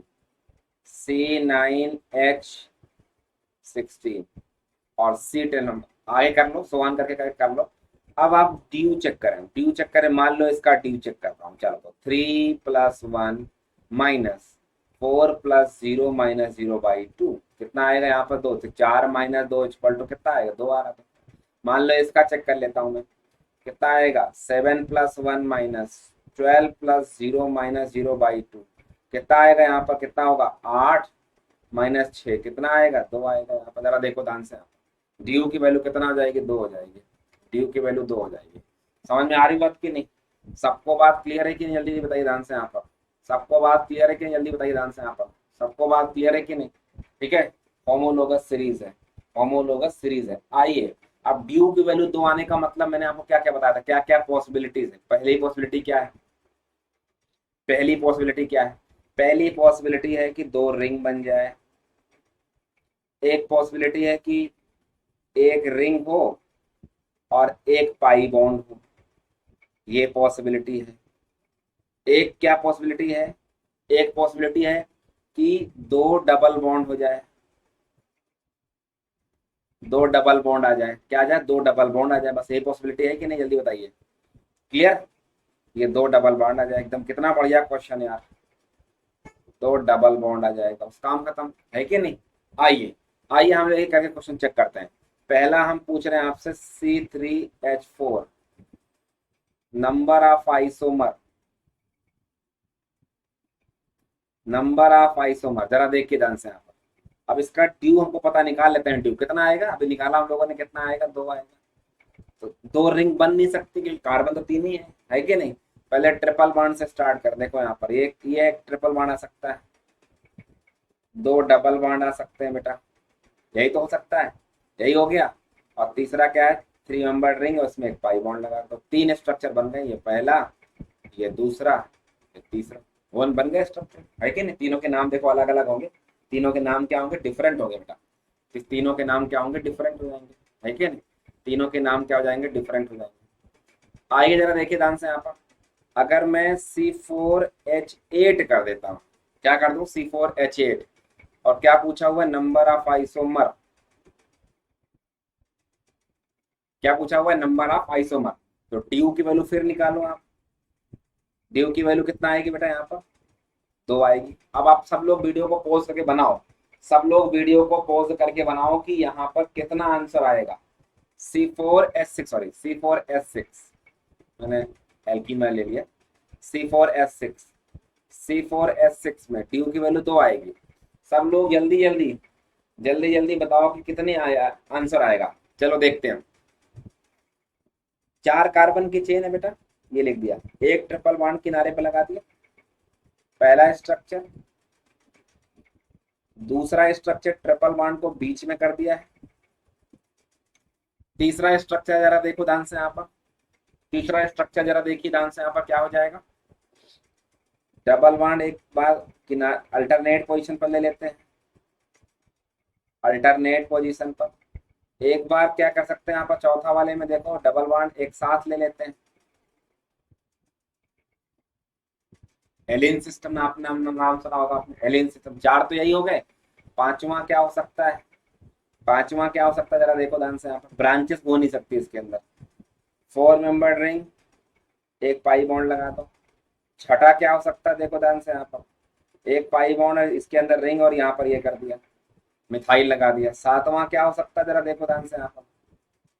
C9H16 और C10। आगे कर लो, सो ऑन करके कर लो। अब आप ड्यू चेक करें, ड्यू चेक करें, मान लो इसका ड्यू चेक कर रहा हूँ। चलो तो 3+1 माइनस 4+0 -0/2 कितना आएगा यहाँ पर, 2। तो 4 - 2 इक्वल टू कितना आएगा, 2 आ रहा था। मान लो इसका चेक कर लेता हूँ मैं, कितना आएगा, 7+1 -12+0 - 0/2 कितना आएगा यहाँ पर, कितना होगा, 8 - 6 कितना आएगा, 2 आएगा यहाँ पर। जरा देखो ध्यान से, ड्यू की वैल्यू कितना हो जाएगी, 2 हो जाएगी। ड्यू की वैल्यू 2 हो जाएगी। समझ में आ रही बात की नहीं? सबको बात क्लियर है कि नहीं, जल्दी बताइए ध्यान से यहाँ पर। सबको बात क्लियर है कि नहीं, जल्दी बताइए ध्यान से यहाँ पर। सबको बात क्लियर है कि नहीं? ठीक है, होमोलोगस सीरीज है, होमोलोगस सीरीज है। आइए, अब ड्यू की वैल्यू 2 आने का मतलब मैंने आपको क्या क्या बताया था, क्या क्या पॉसिबिलिटीज है। पहली पॉसिबिलिटी क्या है, पहली पॉसिबिलिटी क्या है, पहली पॉसिबिलिटी है कि 2 रिंग बन जाए। एक पॉसिबिलिटी है कि एक रिंग हो और एक पाई बॉन्ड हो, ये पॉसिबिलिटी है। एक क्या पॉसिबिलिटी है, एक पॉसिबिलिटी है कि 2 डबल बॉन्ड हो जाए, 2 डबल बॉन्ड आ जाए। क्या आ जाए, 2 डबल बॉन्ड आ जाए। बस ये पॉसिबिलिटी है कि नहीं, जल्दी बताइए। क्लियर, ये 2 डबल बॉन्ड आ जाए, एकदम कितना बढ़िया क्वेश्चन यार। 2 डबल बॉन्ड आ जाएगा, उस काम खत्म है कि नहीं। आइए, आइए हम एक करके क्वेश्चन चेक करते हैं। पहला हम पूछ रहे हैं आपसे, C3H4 number of isomer, number of isomer, जरा देखिए ध्यान से यहाँ पर। अब इसका ड्यू हमको पता, निकाल लेते हैं ड्यू कितना आएगा। अभी निकाला हम लोगों ने, कितना आएगा, 2 आएगा। तो 2 रिंग बन नहीं सकती क्योंकि कार्बन तो 3 ही है कि नहीं। पहले ट्रिपल बॉन्ड से स्टार्ट कर, देखो यहाँ पर ये एक ट्रिपल बॉन्ड आ सकता है, 2 डबल बॉन्ड आ सकते हैं बेटा, यही तो हो सकता है, यही हो गया। और तीसरा क्या है, 3 मेंबर रिंग और उसमें एक पाई बॉन्ड लगा, तो 3 स्ट्रक्चर बन गए। ये पहला, ये दूसरा, ये तीसरा, 1 बन गए स्ट्रक्चर, है कि नहीं। तीनों के नाम देखो अलग अलग होंगे, तीनों के नाम क्या होंगे, डिफरेंट होंगे बेटा। तीनों के नाम क्या होंगे, डिफरेंट हो जाएंगे, है कि नहीं। तीनों के नाम क्या हो जाएंगे, डिफरेंट हो जाएंगे। आइए जरा देखिए ध्यान से यहाँ पर, अगर मैं C4H8 कर देता हूँ, क्या कर दूं, C4H8, और क्या पूछा हुआ है, नंबर ऑफ आइसोमर, क्या पूछा हुआ है, नंबर ऑफ आइसोमर। तो ड्यू की वैल्यू फिर निकालो आप, ड्यू की वैल्यू कितना आएगी बेटा, यहाँ पर 2 आएगी। अब आप सब लोग वीडियो को पॉज करके बनाओ, सब लोग वीडियो को पॉज करके बनाओ कि यहाँ पर कितना आंसर आएगा। C4H6, सॉरी C4H6, मैंने एल्कीन में ले लिया। C4H6, C4H6 में ड्यू की वैल्यू 2 आएगी। सब लोग जल्दी जल्दी जल्दी जल्दी बताओ कि कितने आया आंसर आएगा। चलो देखते हैं। 4 कार्बन की चेन है बेटा, ये लिख दिया, एक ट्रिपल बॉन्ड किनारे पे लगा दिया, पहला स्ट्रक्चर। दूसरा स्ट्रक्चर ट्रिपल बॉन्ड को बीच में कर दिया है। तीसरा स्ट्रक्चर जरा देखो ध्यान से यहाँ पर, तीसरा स्ट्रक्चर जरा देखिए ध्यान से यहाँ पर क्या हो जाएगा, डबल बॉन्ड एक बार किनारे अल्टरनेट पोजीशन पर ले लेते हैं, अल्टरनेट पोजीशन पर। एक बार क्या कर सकते हैं यहाँ पर, चौथा वाले में देखो डबल बॉन्ड एक साथ ले लेते हैं। एलियन सिस्टम में आपने नाम सुना होगा आपने, एलियन सिस्टम। 4 तो यही हो गए, पांचवा क्या हो सकता है, पांचवा क्या हो सकता है, जरा देखो ध्यान से यहाँ पर, ब्रांचेस हो नहीं सकती इसके अंदर। 4 मेंबर रिंग, एक पाई बॉन्ड लगा दो। छठा क्या हो सकता है, देखो ध्यान से यहाँ पर, एक पाई बॉन्ड है इसके अंदर रिंग और यहाँ पर ये कर दिया, मिथाइल लगा दिया। सातवां क्या हो सकता है, जरा देखो ध्यान से यहाँ पर,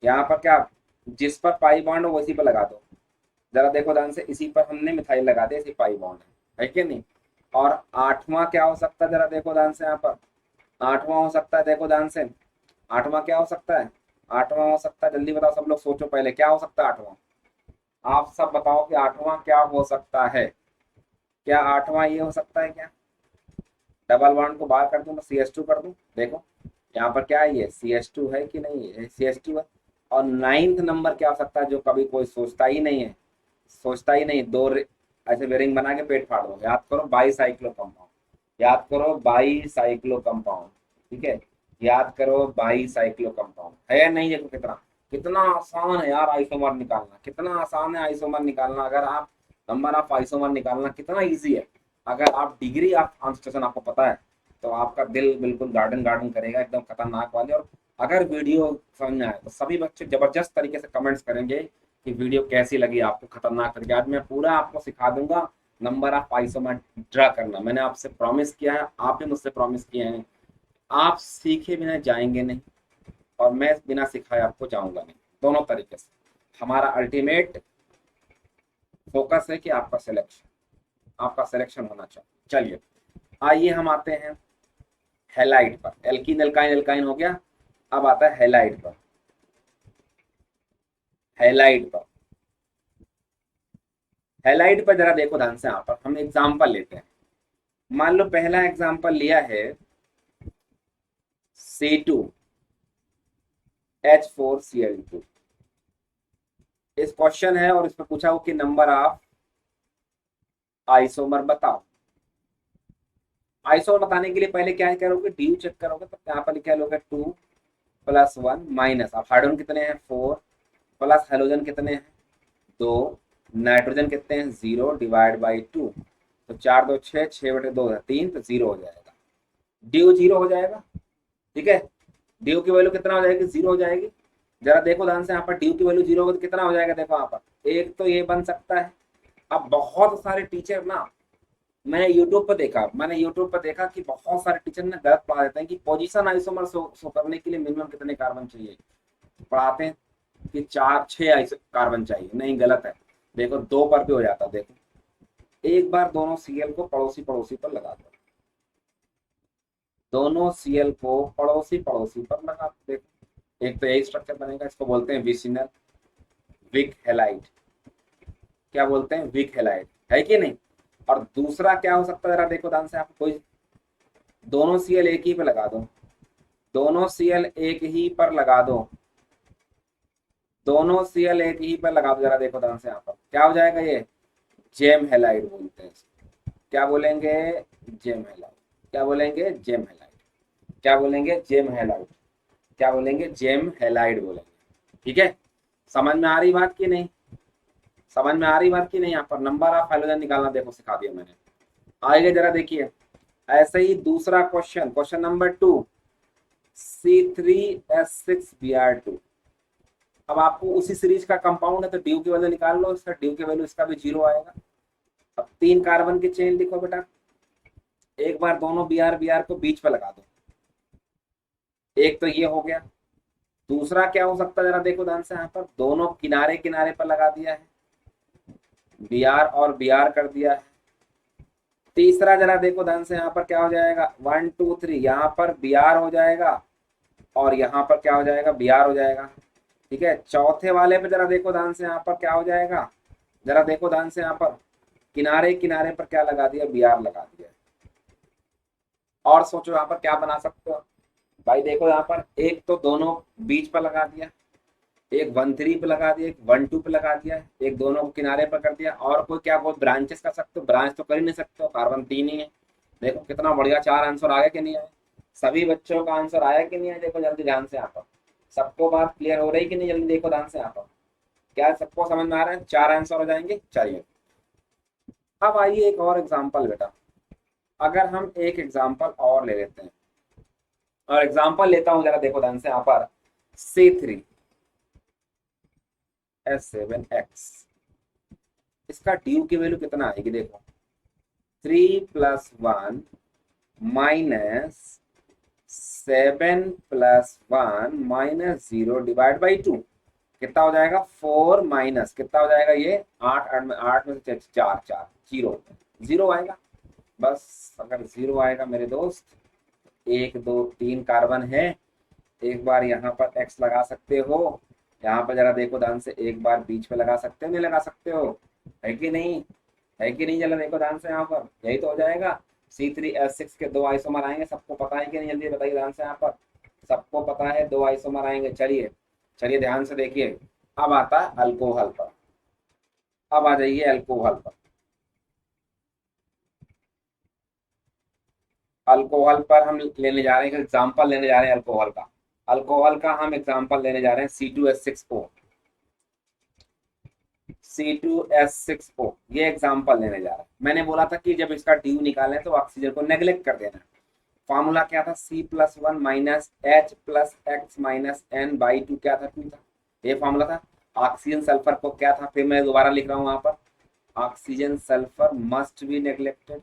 यहाँ पर क्या, जिस पर पाई बॉन्ड हो उसी पर लगा दो। जरा देखो ध्यान से, इसी पर हमने मिथाइल लगा दिया, इसी पाई बॉन्ड है कि नहीं। और आठवां क्या हो सकता है, जरा देखो ध्यान से यहाँ पर, आठवां हो सकता है, देखो ध्यान से, आठवां क्या हो सकता है, आठवां हो सकता है, जल्दी बताओ सब लोग, सोचो पहले क्या हो सकता है आठवां। आप सब बताओ कि आठवां क्या हो सकता है। क्या आठवां ये हो सकता है क्या, डबल बॉन्ड को बाहर कर दूं, मैं CH2 कर दूं। देखो यहाँ पर क्या है, ये CH2 है कि नहीं है, CH2 है। और नाइन्थ नंबर क्या हो सकता है जो कभी कोई सोचता ही नहीं है, सोचता ही नहीं, ऐसे रिंग बना के पेट फाड़ दो। याद करो बाई साइक्लो कंपाउंड, याद करो बाई साइक्लो कंपाउंड, ठीक है, याद करो बाई साइक्लो कंपाउंड है या नहीं। देखो कितना कितना आसान है यार आइसोमर निकालना, कितना आसान है आइसोमर निकालना। अगर आप नंबर ऑफ आइसोमर निकालना कितना इजी है। अगर आप डिग्री ऑफ कॉन्सेंट्रेशन आपको पता है तो आपका दिल बिल्कुल गार्डन गार्डन करेगा, एकदम खतरनाक वाले। और अगर वीडियो समझ में आए तो सभी बच्चे जबरदस्त तरीके से कमेंट्स करेंगे कि वीडियो कैसी लगी आपको, खतरनाक तरीके। आज मैं पूरा आपको सिखा दूंगा नंबर ऑफ आइसोमर ड्रा करना। मैंने आपसे प्रॉमिस किया है, आप भी मुझसे प्रॉमिस किए हैं। आप सीखे बिना जाएंगे नहीं और मैं बिना सिखाए आपको जाऊंगा नहीं, दोनों तरीके से। हमारा अल्टीमेट फोकस है कि आपका सिलेक्शन होना चाहिए। चलिए आइए हम आते हैं हेलाइड पर। एल्कीन एल्काइन एल्काइन हो गया, अब आता है हेलाइड पर। हेलाइड पर हेलाइड पर जरा देखो ध्यान से। यहाँ पर हम एग्जाम्पल लेते हैं। मान लो पहला एग्जाम्पल लिया है C2H4Cl2। इस क्वेश्चन है और इसमें पूछा हो कि नंबर ऑफ आइसोमर बताओ। आइसोमर बताने के लिए पहले क्या करोगे, ड्यू चेक करोगे। तो यहाँ पर लिखा लोगे 2+1 माइनस, अब हाइड्रोजन कितने हैं 4, प्लस हेलोजन कितने हैं 2, नाइट्रोजन कितने हैं 0 डिवाइड बाई 2। तो 4 2 6, 6/2 है 3, तो 0 हो जाएगा। ड्यू 0 हो जाएगा, ठीक है। ड्यू की वैल्यू कितना हो जाएगी, 0 हो जाएगी। जरा देखो ध्यान से, यहाँ पर ड्यू की वैल्यू 0 होगी तो कितना हो जाएगा, देखो यहाँ पर एक तो ये बन सकता है। अब बहुत सारे टीचर ना, मैंने यूट्यूब पर देखा कि बहुत सारे टीचर ना गलत पढ़ा देते हैं कि पोजीशन आइसोमर शो करने के लिए मिनिमम कितने कार्बन चाहिए। पढ़ाते हैं कि 4 6 कार्बन चाहिए, नहीं गलत है। देखो 2 पर भी हो जाता है। देखो एक बार दोनों सीएल को पड़ोसी पड़ोसी पर लगा दो, दोनों सीएल को पड़ोसी पड़ोसी पर लगा दो। देखो एक तो यही स्ट्रक्चर बनेगा, इसको बोलते हैं विसिनल विक हेलाइड। क्या बोलते हैं, विक हेलाइड, है कि नहीं। और दूसरा क्या हो सकता है, जरा देखो ध्यान से। आप कोई दोनों सीएल एक ही पे लगा दो, दोनों सीएल एक ही पर लगा दो, दोनों सीएल एक ही पर लगा दो। जरा देखो ध्यान से, यहाँ पर क्या हो जाएगा, ये जेम हेलाइड बोलते हैं। क्या बोलेंगे, जेम हेलाइड। क्या बोलेंगे, जेम हेलाइड। क्या बोलेंगे, जेम हेलाइड। क्या बोलेंगे, जेम हेलाइड बोलेंगे। ठीक है, समझ में आ रही बात की नहीं, समझ में आ रही बात की नहीं। यहाँ पर नंबर ऑफ हाइड्रोजन निकालना देखो सिखा दिया मैंने। आगे जरा देखिए, ऐसे ही दूसरा क्वेश्चन, क्वेश्चन नंबर 2, C3H6Br2। अब आपको उसी सीरीज का कंपाउंड है तो ड्यू की वैल्यू निकाल लो, इसका ड्यू की वैल्यू इसका भी 0 आएगा। अब 3 कार्बन की चेन लिखो बेटा, एक बार दोनों Br को बीच पे लगा दो। एक तो ये हो गया, दूसरा क्या हो सकता है, जरा देखो ध्यान से। यहाँ पर दोनों किनारे किनारे पर लगा दिया है, Br और Br कर दिया है। तीसरा जरा देखो ध्यान से, यहाँ पर क्या हो जाएगा, 1 2 3, यहाँ पर Br हो जाएगा और यहाँ पर क्या हो जाएगा, Br हो जाएगा। ठीक है, चौथे वाले पे जरा देखो ध्यान से, यहाँ पर क्या हो जाएगा, जरा देखो ध्यान से। यहाँ पर किनारे किनारे पर क्या लगा दिया, Br लगा दिया। और सोचो यहाँ पर क्या बना सकते हो भाई। देखो यहाँ पर एक तो दोनों बीच पर लगा दिया, एक 1 3 पे लगा दिया, एक 1 2 पे लगा दिया, एक दोनों को किनारे पर कर दिया। और कोई क्या बहुत ब्रांचेस कर सकते हो, ब्रांच तो कर ही नहीं सकते हो, कार्बन 3 ही है। देखो कितना बढ़िया 4 आंसर आया कि नहीं आया। सभी बच्चों का आंसर आया कि नहीं आया, देखो जल्दी ध्यान से। यहाँ पर सबको बात क्लियर हो रही कि नहीं, जल्दी देखो ध्यान से। यहाँ पर क्या सबको समझ में आ रहा है, 4 आंसर हो जाएंगे। चलिए अब आइए एक और एग्जाम्पल बेटा। अगर हम एक एग्जाम्पल और ले लेते हैं, और एग्जाम्पल लेता हूं, जरा देखो ध्यान से। यहाँ पर C3H7X, इसका ड्यू की वैल्यू कितना आएगी, देखो 3+1 माइनस 7+1 माइनस 0 डिवाइड बाई 2। कितना हो जाएगा, 4 माइनस कितना हो जाएगा, ये 8 में से 4 4 0 0 आएगा। बस अगर 0 आएगा मेरे दोस्त, 1 2 3 कार्बन है, एक बार यहाँ पर एक्स लगा सकते हो। यहाँ पर जरा देखो ध्यान से, एक बार बीच में लगा सकते हो, नहीं लगा सकते हो, है कि नहीं, है कि नहीं। जरा देखो ध्यान से, यहाँ पर यही तो हो जाएगा। C3H6 के 2 आइसोमर आएंगे, सबको पता है कि नहीं, जल्दी बताइए ध्यान से। यहाँ पर सबको पता है 2 आइसोमर आएंगे। चलिए चलिए ध्यान से देखिए, अब आता है अल्कोहल पर। अब आ जाइए अल्कोहल पर। अल्कोहल पर हम लेने जा रहे हैं, एग्जाम्पल लेने जा रहे हैं अल्कोहल का। अल्कोहल का हम एग्जाम्पल लेने जा रहे हैं C2H6O। C2H6O ये एग्जाम्पल लेने जा रहे हैं। मैंने बोला था कि जब इसका ड्यू निकालें तो ऑक्सीजन को नेग्लेक्ट कर देना। फॉर्मूला क्या था, C+1 minus H plus X minus N by two, क्या था, टू था। ये फॉर्मूला था। ऑक्सीजन सल्फर को क्या था, फिर मैं दोबारा लिख रहा हूँ वहां पर, oxygen sulphur must be neglected,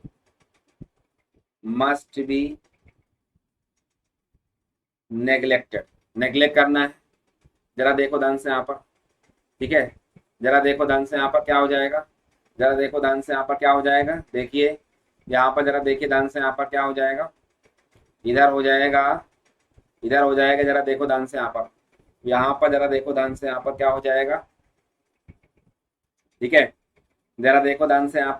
must be neglected. Neglect करना है। जरा देखो ध्यान से यहाँ पर, ठीक है। जरा देखो ध्यान से यहाँ पर क्या हो जाएगा, जरा देखो ध्यान से यहाँ पर क्या हो जाएगा, देखिए यहाँ पर, जरा देखिए ध्यान से यहाँ पर क्या हो जाएगा, इधर हो जाएगा, इधर हो जाएगा। जरा देखो ध्यान से यहाँ पर, यहाँ पर जरा देखो ध्यान से यहाँ पर क्या हो जाएगा, ठीक है। जरा देखो ध्यान से यहाँ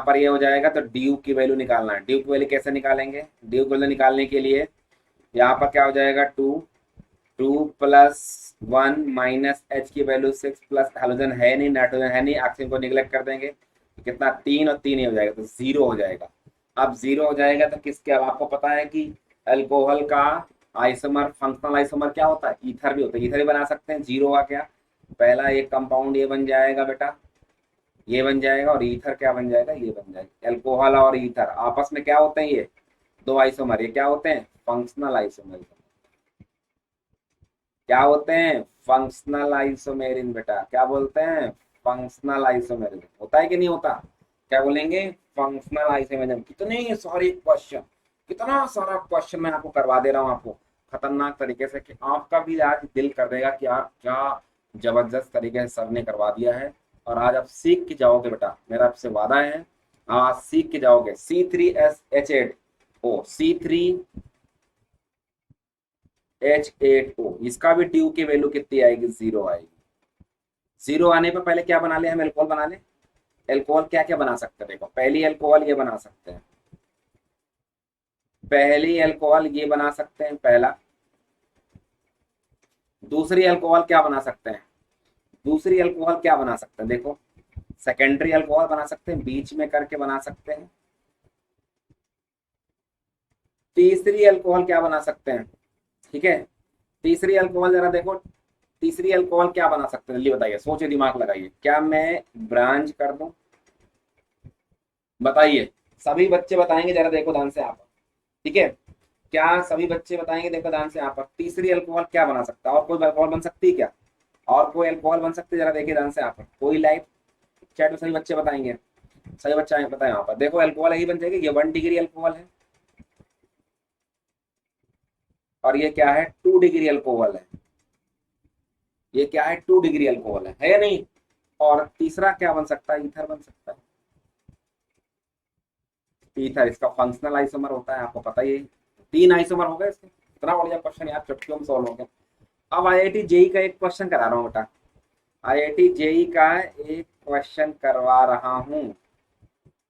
पर ये हो जाएगा। तो ड्यू की वैल्यू निकालना है। ड्यू की वैल्यू कैसे निकालेंगे, ड्यू की वैल्यू निकालने के लिए यहाँ पर क्या हो जाएगा, टू, 2+1 माइनस एच की वैल्यू 6 प्लस हाइड्रोजन है नहीं, नाइट्रोजन है नहीं, ऑक्सीजन को निगलेक्ट कर देंगे, कितना, 3 और 3 ही हो जाएगा, तो 0 हो जाएगा। अब 0 हो जाएगा तो किसके, अब आपको पता है कि अल्कोहल का आइसोमर, फंक्शनल आइसोमर क्या होता है, ईथर भी होता है। ईथर भी बना सकते हैं। 0 का क्या, पहला एक कंपाउंड ये बन जाएगा बेटा, ये बन जाएगा, और ईथर क्या बन जाएगा, ये बन जाएगा। अल्कोहल और ईथर आपस में क्या होते हैं, ये दो आइसोमर, ये क्या होते हैं, फंक्शनल आइसोमर। क्या होते हैं, फंक्शनल आइसोमेरिन बेटा, क्या बोलते हैं, फंक्शनल आइसोमेरिन। होता है कि नहीं होता, क्या बोलेंगे, फंक्शनल आइसोमेरिन। कितने सारे क्वेश्चन, कितना सारा क्वेश्चन मैं आपको करवा दे रहा हूँ, आपको खतरनाक तरीके से, कि आपका भी आज दिल कर देगा कि आप क्या जबरदस्त तरीके से सर ने करवा दिया है। और आज आप सीख के जाओगे बेटा, मेरा आपसे वादा है, आज सीख के जाओगे। C3H8O, C3H8O, इसका भी ड्यू की वैल्यू कितनी आएगी, 0 आएगी। 0 आने पर पहले क्या बना ले, हम एल्कोहल बना ले। एल्कोहल क्या क्या बना सकते हैं, देखो पहली एल्कोहल ये बना सकते हैं, पहली एल्कोहल ये बना सकते हैं, पहला। दूसरी अल्कोहल क्या बना सकते हैं, दूसरी अल्कोहल क्या बना सकते हैं, देखो सेकेंडरी अल्कोहल बना सकते हैं, बीच में करके बना सकते हैं। तीसरी अल्कोहल क्या बना सकते हैं, ठीक है। तीसरी अल्कोहल जरा देखो, तीसरी अल्कोहल क्या बना सकते हैं, जल्दी बताइए, सोचिए, दिमाग लगाइए, क्या मैं ब्रांच कर दूं, बताइए। सभी बच्चे बताएंगे, जरा देखो ध्यान से आप, ठीक है। क्या सभी बच्चे बताएंगे, देखो ध्यान से यहाँ पर, तीसरी अल्कोहल क्या बना सकता है, और कोई अल्कोहल बन सकती है क्या, और कोई अल्कोहल बन सकती है, जरा देखिए ध्यान से यहाँ पर, कोई लाइव चैट में सभी बच्चे बताएंगे, सही बच्चा बताए यहाँ पर, देखो अल्कोहल यही बन जाएगी, ये 1 डिग्री अल्कोहल है, और ये क्या है, 2 डिग्री अल्कोहल है, ये क्या है, 2 डिग्री अल्कोहल है या नहीं। और तीसरा क्या बन सकता है, ईथर बन सकता है। ईथर इसका फंक्शनल आइसोमर होता है, आपको पता ही है। 3 आइसोमर हो गए इसके, इतना बढ़िया क्वेश्चन यार, चुटकियों में सॉल्व हो गया। अब आईआईटी जेई का एक क्वेश्चन करा रहा हूँ बेटा, आईआईटी जेई का एक क्वेश्चन करवा रहा हूँ,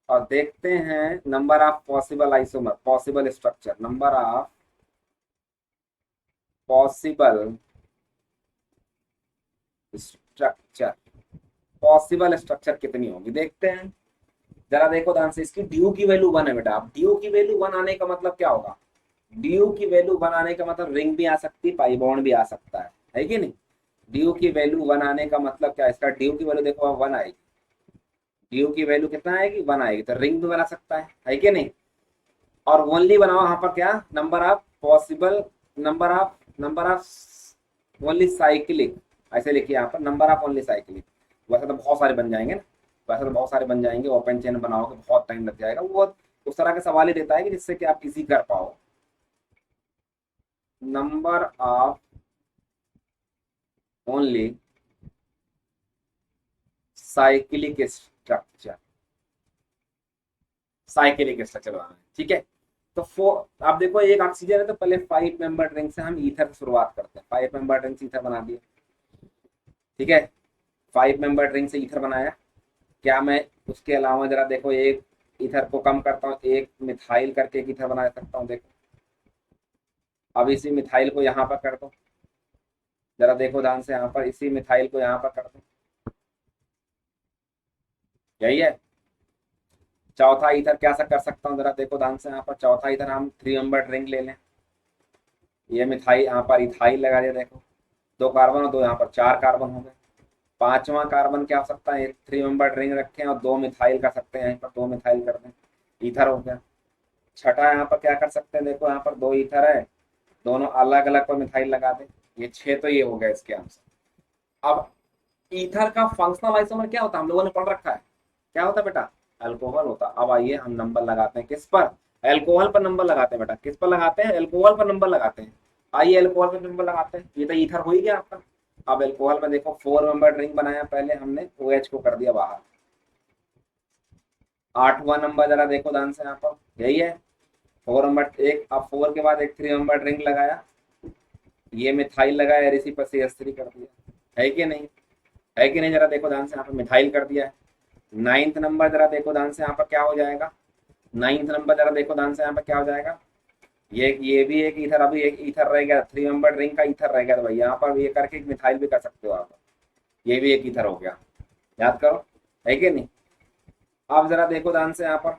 और देखते हैं number of possible isomer, possible structure, number of possible structure, possible structure कितनी होगी, देखते हैं। जरा देखो ध्यान से, इसकी ड्यू की वैल्यू 1 है बेटा। अब ड्यू की वैल्यू 1 आने का मतलब क्या होगा, ड्यू की वैल्यू 1 आने का मतलब रिंग भी आ सकती है, पाई बॉन्ड भी आ सकता है कि नहीं। ड्यू की वैल्यू 1 आने का मतलब क्या है, इसका ड्यू की वैल्यू देखो 1 आएगी, ड्यू की वैल्यू कितना आएगी, 1 आएगी, तो रिंग भी बना सकता है कि नहीं। और ओनली बनाओ यहाँ पर क्या, number of possible, number of only cyclic, ऐसे लिखिए यहाँ पर, नंबर ऑफ ओनली साइक्लिक। वैसे तो बहुत सारे बन जाएंगे ना, वैसे तो बहुत सारे बन जाएंगे, ओपन चेन बनाओगे बहुत टाइम लग जाएगा, वो उस तरह के सवाल ही देता है कि जिससे कि आप इजी कर पाओ। Number of only cyclic structure, cyclic structure बनाना है, ठीक है। तो आप देखो एक ऑक्सीजन है, तो पहले 5 मेंबर रिंग से हम ईथर से शुरुआत करते हैं, 5 मेंबर रिंग से ईथर बना दिया, ठीक है। 5 मेंबर रिंग से ईथर बनाया, क्या मैं उसके अलावा जरा देखो एक ईथर को कम करता हूँ, एक मिथाइल करके एक ईथर बना सकता हूँ, देखो। अब इसी मिथाइल को यहाँ पर कर दो, जरा देखो ध्यान से यहाँ पर, इसी मिथाइल को यहाँ पर कर दो, यही है। चौथा ईथर कैसा कर सकता हूँ, जरा देखो ध्यान से यहाँ पर, चौथा ईथर हम 3 मेंबर रिंग ले लें, ये मिथाइल यहाँ पर इथाइल लगा दिया, देखो 2 कार्बन और 2 यहाँ पर 4 कार्बन हो गए। पांचवा कार्बन क्या हो सकता है, 3 मेंबर रिंग रखें और 2 मिथाइल कर सकते हैं, यहाँ पर 2 मिथाइल कर दें, ईथर हो गया। छठा यहाँ पर क्या कर सकते हैं, देखो यहाँ पर 2 ईथर है, दोनों अलग अलग पर मिथाइल लगा दें, ये 6 तो ये हो गया इसके आंसर। अब ईथर का फंक्शनल आइसोमर क्या होता है, हम लोगों ने पढ़ रखा है, क्या होता है बेटा, अल्कोहल होता। अब आइए हम नंबर लगाते हैं किस पर, अल्कोहल पर नंबर लगाते हैं बेटा, किस पर लगाते हैं, अल्कोहल पर नंबर लगाते हैं। आइए अल्कोहल पर नंबर लगाते हैं, ये तो ईथर हो ही गया आपका। अब अल्कोहल में देखो 4 मेंबर रिंग बनाया, पहले हमने OH को कर दिया बाहर। 8वां नंबर जरा देखो ध्यान से यहाँ पर, यही है 4 नंबर एक, अब 4 के बाद एक 3 नंबर रिंग लगाया, ये मिथाइल लगाया और इसी पर CH3 कर दिया, है कि नहीं, है कि नहीं, जरा देखो ध्यान से यहाँ पर मिथाइल कर दिया है। 9th नंबर जरा देखो ध्यान से यहाँ पर क्या हो जाएगा, 9th नंबर जरा देखो ध्यान से यहाँ पर क्या हो जाएगा, ये भी एक ईथर, अभी एक ईथर रह गया, 3 मेंबर रिंग का ईथर रह गया, तो भाई यहाँ पर ये करके एक मिथाइल भी कर सकते हो आप, ये भी एक ईथर हो गया, याद करो, है कि नहीं। अब जरा देखो ध्यान से यहाँ पर,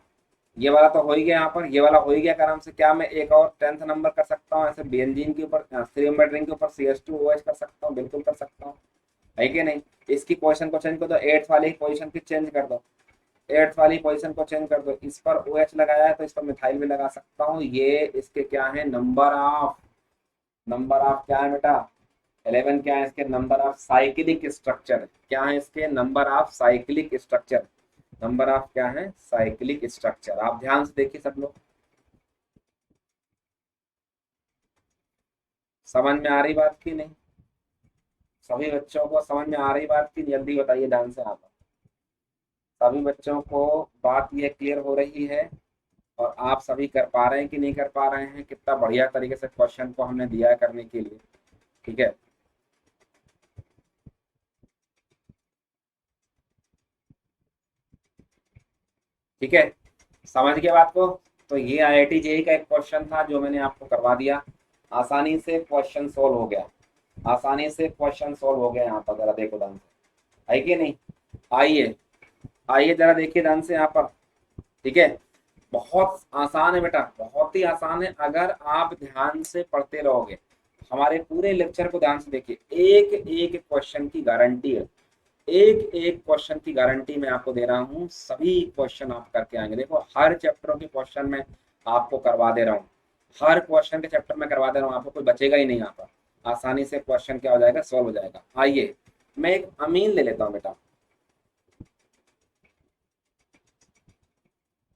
ये वाला तो हो ही गया, यहाँ पर ये वाला हो ही गया आराम से, क्या मैं एक और 10th नंबर कर सकता हूँ ऐसे बेंजीन के ऊपर, 3 मेंबर रिंग के ऊपर CH2OH कर सकता हूँ, बिल्कुल कर सकता हूँ, है कि नहीं। इसकी पोजीशन को चेंज कर दो, 8th वाली पोजीशन की चेंज कर दो, 8th वाली पोजीशन को चेंज कर दो, इस पर OH लगाया है तो इस पर मिथाइल भी लगा सकता हूँ। ये इसके क्या है, नंबर ऑफ क्या है बेटा, 11 क्या है इसके, नंबर ऑफ साइक्लिक स्ट्रक्चर, क्या है इसके, number of cyclic structure, number of क्या है, साइक्लिक स्ट्रक्चर। आप ध्यान से देखिए सब लोग, समझ में आ रही बात की नहीं, सभी बच्चों को समझ में आ रही बात की, जल्दी बताइए ध्यान से आप, सभी बच्चों को बात ये क्लियर हो रही है, और आप सभी कर पा रहे हैं कि नहीं कर पा रहे हैं, कितना बढ़िया तरीके से क्वेश्चन को हमने दिया है करने के लिए, ठीक है। ठीक है, समझ गए बात को। तो ये IIT JEE का एक क्वेश्चन था जो मैंने आपको करवा दिया, आसानी से क्वेश्चन सोल्व हो गया, आसानी से क्वेश्चन सोल्व हो गया यहाँ पर, जरा देखो ध्यान से, है कि नहीं। आइए आइए जरा देखिए ध्यान से यहाँ पर, ठीक है, बहुत आसान है बेटा, बहुत ही आसान है, अगर आप ध्यान से पढ़ते रहोगे। हमारे पूरे लेक्चर को ध्यान से देखिए, एक एक क्वेश्चन की गारंटी है, एक एक क्वेश्चन की गारंटी मैं आपको दे रहा हूँ, सभी क्वेश्चन आप करके आएंगे। देखो हर चैप्टर के क्वेश्चन में आपको करवा दे रहा हूँ, हर क्वेश्चन के चैप्टर में करवा दे रहा हूँ, आपको कोई बचेगा ही नहीं यहाँ पर, आसानी से क्वेश्चन क्या हो जाएगा, सॉल्व हो जाएगा। आइए मैं एक अमीन ले लेता हूँ बेटा,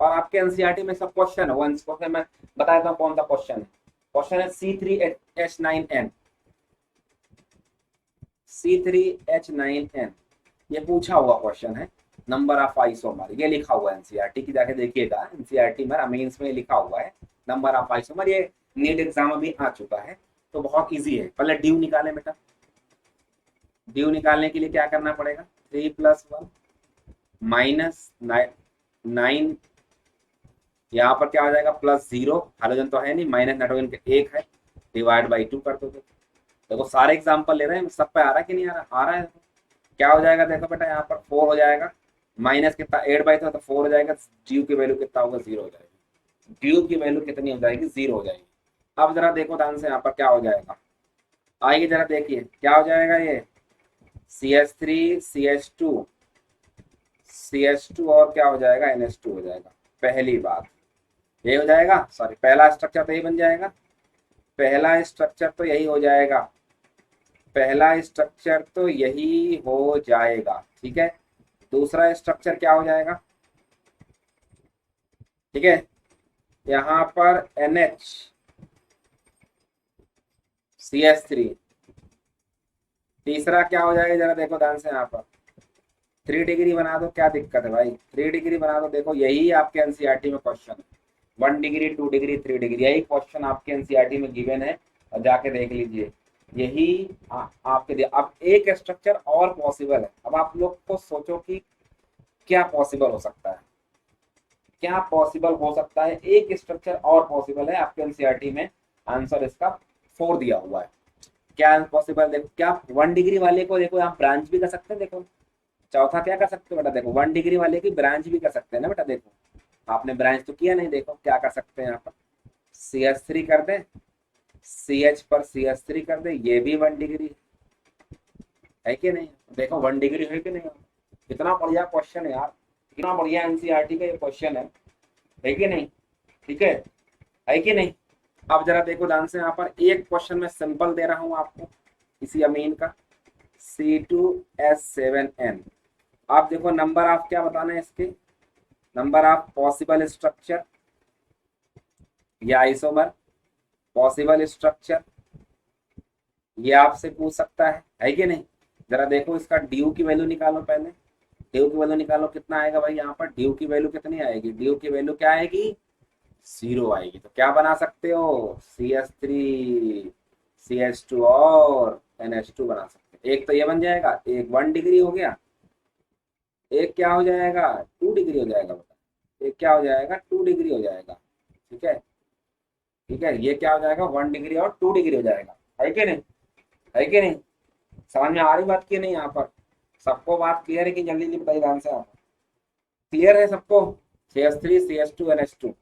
और आपके एनसीईआरटी में सब क्वेश्चन है, वन क्वेश्चन मैं बता देता हूँ कौन सा क्वेश्चन है। क्वेश्चन है C3H9N, C3H9N, ये पूछा हुआ क्वेश्चन है, नंबर ऑफ आइसोमर, ये लिखा हुआ है एनसीईआरटी की, जाके देखिएगा एनसीईआरटी में अमीन्स में लिखा हुआ है नंबर ऑफ आइसोमर, ये नीट एग्जाम में भी आ चुका है, तो बहुत इजी है। पहले ड्यू निकालें बेटा, ड्यू निकालने के लिए क्या करना पड़ेगा, 3+1 माइनस 9, यहाँ पर क्या हो जाएगा, +0, हाइड्रोजन तो है नहीं, माइनस नाइट्रोजन के 1 है, डिवाइड बाई 2 कर दो। देखो सारे एग्जाम्पल ले रहे हैं, सब पे आ रहा है कि नहीं आ रहा, आ रहा है। क्या हो जाएगा देखो बेटा, यहाँ पर 4 हो जाएगा, माइनस कितना 8/2 तो 4 हो जाएगा, ड्यू की वैल्यू कितना होगा, 0 हो जाएगी, ड्यू की वैल्यू कितनी हो जाएगी, 0 हो जाएगी। अब जरा देखो ध्यान से यहाँ पर क्या हो जाएगा, आइए जरा देखिए क्या हो जाएगा, ये CH3 CH2 और क्या हो जाएगा, NH2 हो जाएगा। पहली बात ये हो जाएगा, सॉरी पहला स्ट्रक्चर तो यही बन जाएगा, पहला स्ट्रक्चर तो यही हो जाएगा, पहला स्ट्रक्चर तो यही हो जाएगा, ठीक है। दूसरा स्ट्रक्चर क्या हो जाएगा, ठीक है, यहाँ पर NH CH3, तीसरा क्या हो जाएगा, जरा देखो ध्यान से यहाँ पर 3 डिग्री बना दो, क्या दिक्कत है भाई, 3 डिग्री बना दो, देखो यही आपके एनसीईआरटी में क्वेश्चन है, 1 डिग्री 2 डिग्री 3 डिग्री, यही क्वेश्चन आपके एनसीईआरटी में गिवन है, और जाके देख लीजिए, यही आपके दिया। अब एक स्ट्रक्चर और पॉसिबल है, अब आप लोग को सोचो कि क्या पॉसिबल हो सकता है, क्या पॉसिबल हो सकता है, एक स्ट्रक्चर और पॉसिबल है आपके एनसीईआरटी में, आंसर इसका 4 दिया हुआ है, क्या पॉसिबल, देखो क्या 1 डिग्री वाले को देखो आप ब्रांच भी कर सकते हैं, देखो चौथा क्या कर सकते हो बेटा, देखो 1 डिग्री वाले की ब्रांच भी कर सकते हैं ना बेटा, देखो आपने ब्रांच तो किया नहीं, देखो क्या कर सकते हैं यहाँ पर, CH3 कर दे, CH पर CH3 कर दे, ये भी 1 डिग्री है कि नहीं, देखो 1 डिग्री है कि नहीं। कितना बढ़िया क्वेश्चन है यार, कितना बढ़िया एनसीईआरटी का ये क्वेश्चन है कि नहीं, ठीक है कि नहीं। अब जरा देखो ध्यान से, यहाँ पर एक क्वेश्चन में सिंपल दे रहा हूँ आपको इसी अमीन का, C2H7N। आप देखो नंबर ऑफ क्या बताना है इसके, नंबर ऑफ पॉसिबल स्ट्रक्चर या आइसोमर, पॉसिबल स्ट्रक्चर, ये आपसे पूछ सकता है कि नहीं। जरा देखो इसका ड्यू की वैल्यू निकालो पहले, ड्यू की वैल्यू निकालो, कितना आएगा भाई यहाँ पर, ड्यू की वैल्यू कितनी आएगी, ड्यू की वैल्यू क्या आएगी, 0 आएगी। तो क्या बना सकते हो, CH3 CH2 और NH2 बना सकते हैं। एक तो ये बन जाएगा, एक 1 डिग्री हो गया, एक क्या हो जाएगा 2 डिग्री हो जाएगा बता, एक क्या हो जाएगा 2 डिग्री हो जाएगा, ठीक है, ठीक है, ये क्या हो जाएगा 1 डिग्री और 2 डिग्री हो जाएगा, है कि नहीं, है कि नहीं। समझ में आ रही बात की नहीं, यहाँ पर सबको बात क्लियर है कि जल्दी जल्दी बताइए ध्यान से, आप क्लियर है सबको, CH3 CH2 NH2,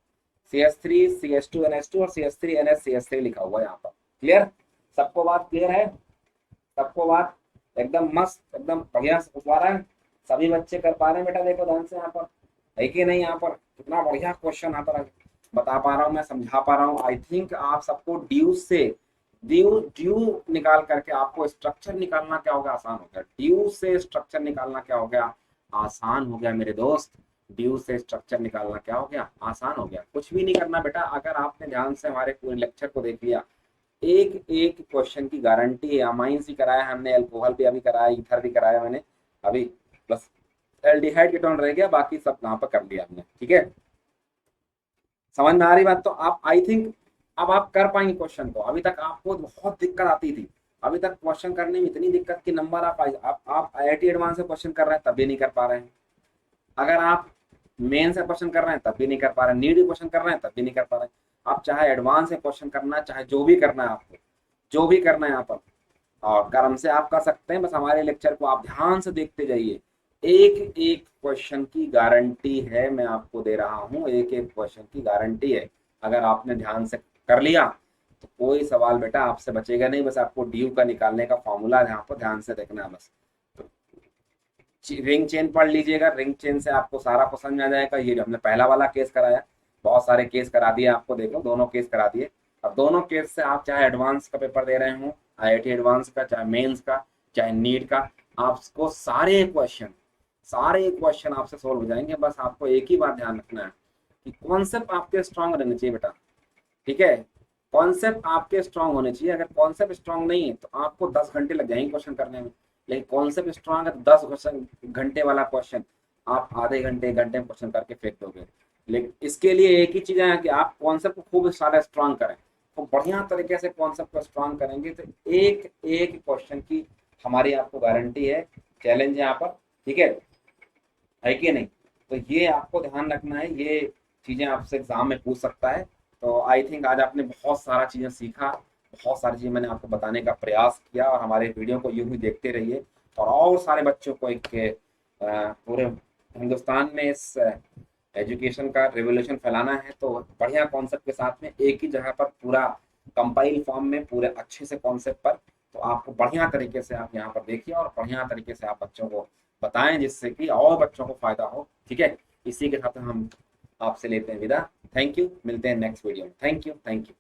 CH3 CH2 NH2 और CH3 NH CH3 लिखा हुआ है यहाँ पर, क्लियर, सबको बात क्लियर है, सबको बात एकदम मस्त एकदम बढ़िया से बता रहा है, सभी बच्चे कर पा रहे हैं बेटा, देखो ध्यान से यहाँ पर, है कि नहीं, यहाँ पर कितना बढ़िया क्वेश्चन यहाँ पर बता पा रहा हूँ मैं, समझा पा रहा हूँ। आई थिंक आप सबको ड्यू से ड्यू ड्यू निकाल करके आपको स्ट्रक्चर निकालना क्या हो गया, आसान हो गया, ड्यू से स्ट्रक्चर निकालना क्या हो गया, आसान हो गया मेरे दोस्त। ड्यू से स्ट्रक्चर निकालना क्या हो गया, आसान हो गया। कुछ भी नहीं करना बेटा, अगर आपने ध्यान से हमारे पूरे लेक्चर को देख लिया, एक एक क्वेश्चन की गारंटी है। अमाइंस भी कराया हमने, अल्कोहल भी अभी कराया, ईथर भी कराया मैंने अभी, बस एल्डिहाइड कीटोन रह गया, बाकी सब यहाँ पर कर लिया हमने, ठीक है, समझ में आ रही बात। तो आप आई थिंक अब आप कर पाएंगे क्वेश्चन को, अभी तक आपको बहुत दिक्कत आती थी, अभी तक क्वेश्चन करने में इतनी दिक्कत की नंबर आप IIT एडवांस से क्वेश्चन कर रहे हैं तब भी नहीं कर पा रहे हैं, अगर आप मेन से क्वेश्चन कर रहे हैं तब भी नहीं कर पा रहे हैं, नीट क्वेश्चन कर रहे हैं तब भी नहीं कर पा रहे हैं। आप चाहे एडवांस से क्वेश्चन करना, चाहे जो भी करना है आपको, जो भी करना है यहाँ पर, और कर्म से आप कर सकते हैं, बस हमारे लेक्चर को आप ध्यान से देखते जाइए। एक एक क्वेश्चन की गारंटी है, मैं आपको दे रहा हूँ, एक एक क्वेश्चन की गारंटी है। अगर आपने ध्यान से कर लिया तो कोई सवाल बेटा आपसे बचेगा नहीं, बस आपको ड्यू का निकालने का फॉर्मूला यहाँ पर ध्यान से देखना है बस। रिंग चेन पढ़ लीजिएगा, रिंग चेन से आपको सारा पसंद आ जाएगा। ये जो हमने पहला वाला केस कराया, बहुत सारे केस करा दिए आपको, देखो दोनों केस करा दिए। अब दोनों केस से आप चाहे एडवांस का पेपर दे रहे हो, IIT एडवांस का, चाहे मेंस का, चाहे नीट का, आपको सारे क्वेश्चन आपसे सोल्व हो जाएंगे। बस आपको एक ही बात ध्यान रखना है कि कॉन्सेप्ट आपके स्ट्रांग रहने चाहिए बेटा, ठीक है, कॉन्सेप्ट आपके स्ट्रांग होने चाहिए। अगर कॉन्सेप्ट स्ट्रांग नहीं है तो आपको 10 घंटे लग जाएंगे क्वेश्चन करने में, लेकिन कॉन्सेप्ट स्ट्रांग है तो 10 घंटे वाला क्वेश्चन आप आधे घंटे 1 घंटे में क्वेश्चन करके फेंक दोगे। लेकिन इसके लिए एक ही चीज है कि आप कॉन्सेप्ट को खूब सारा स्ट्रांग करें, तो बढ़िया तरीके से कॉन्सेप्ट को स्ट्रांग करेंगे तो एक एक क्वेश्चन की हमारी आपको गारंटी है। चैलेंज है यहाँ पर, ठीक है कि नहीं। तो ये आपको ध्यान रखना है, ये चीजें आपसे एग्जाम में पूछ सकता है। तो आई थिंक आज आपने बहुत सारा चीजें सीखा, बहुत सारी चीजें मैंने आपको बताने का प्रयास किया, और हमारे वीडियो को यूं ही देखते रहिए, और सारे बच्चों को एक पूरे हिंदुस्तान में इस एजुकेशन का रेवोल्यूशन फैलाना है। तो बढ़िया कॉन्सेप्ट के साथ में एक ही जगह पर पूरा कंपाइल फॉर्म में पूरे अच्छे से कॉन्सेप्ट पर, तो आपको बढ़िया तरीके से आप यहाँ पर देखिए और बढ़िया तरीके से आप बच्चों को बताएं, जिससे कि और बच्चों को फायदा हो, ठीक है। इसी के साथ हम आपसे लेते हैं विदा। थैंक यू, मिलते हैं नेक्स्ट वीडियो में। Thank you, thank you.